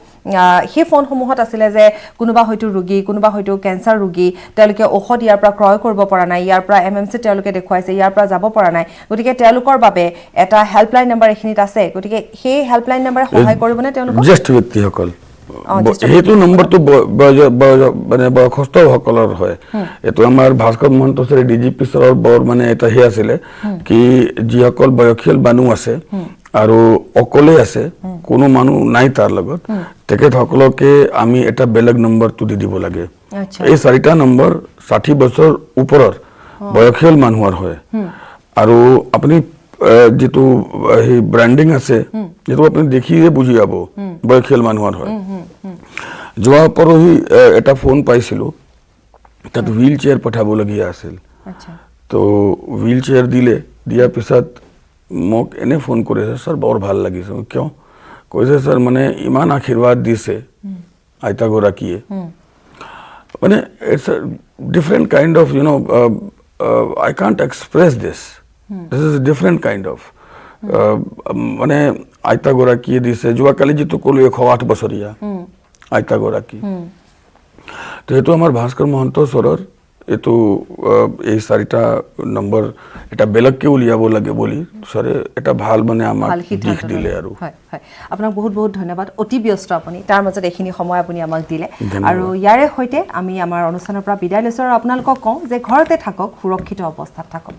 সেই ফোনসমূহত আছিল যে কোনোবা হয়তো ৰোগী কোনোবা হয়তো কেন্সাৰ ৰোগী তেওঁলোকে ঔষধ ইয়াৰ পৰা ক্ৰয় কৰিব পৰা নাই ইয়াৰ পৰা এমএমচি তেওঁলোকে দেখুৱাইছে ইয়াৰ পৰা যাব পৰা নাই গতিকে তেওঁলোকৰ বাবে এটা হেল্পলাইন নম্বৰ এখিনিত আছে গতিকে সেই হেল্পলাইন নম্বৰে সহায় কৰিবনে তেওঁলোকক জ্যেষ্ঠ ব্যক্তিসকল সেইটো নম্বৰটো মানে বয়সস্থ সকলৰ হয় এইটো আমাৰ ভাস্কৰ মহন্ত ছাৰে ডিজিপি ছাৰৰ বৰ মানে এটা হে আছিলে কি যিসকল বয়সীয়াল মানুহ আছে আৰু অকলে আছে কোনো মানুহ নাই তাৰ লগত তেখেতসকলকে আমি এটা বেলেগ নম্বৰটো দি দিব লাগে এই 4টা নম্বৰ 60 বছৰ ওপৰৰ বয়সীয়াল মানুহৰ হয় আৰু আপুনি যেটো এই ব্ৰ্যান্ডিং আছে যেটো আপুনি দেখিয়ে বুজি যাব বয়সীয়াল মানুহৰ হয় যোৱা পৰহি এটা ফোন পাইছিলো তাত হুইল চেয়াৰ পঠাবলগীয়া আছিল তো হুইল চেয়াৰ দিয়াৰ পিছত মোক এনে ফোন কৰিছে স্যাৰ বৰ ভাল লাগিছে কিয় কৈছে স্যাৰ মানে ইমান আশীৰ্বাদ দিছে আইতাগৰাকীয়ে মানে it's a different kind of you know I can't express this is a different kind of মানে আইতাগৰাকীয়ে দিছে যোৱাকালি যেটো ক'লো 108 বছৰীয়া আইতাগৰাকী তো এইটো আমাৰ ভাস্কৰ মহন্ত ছাৰৰ এটো এই 4টা নম্বৰ এটা বেলেগকে উলিয়াব লাগে বলি সৰে এটা ভাল মানে আমাক দিখ দিলে আৰু হয় হয় আপোনাক বহুত বহুত ধন্যবাদ অতি ব্যস্ত আপুনি তাৰ মাজত এখিনি সময় আপুনি আমাক দিলে আৰু ইয়াৰে হৈতে আমি আমাৰ অনুষ্ঠানৰ পৰা বিদায় লৈছো আৰু আপোনালোকক কওঁ যে ঘৰতে থাকক সুৰক্ষিত অৱস্থাত থাকক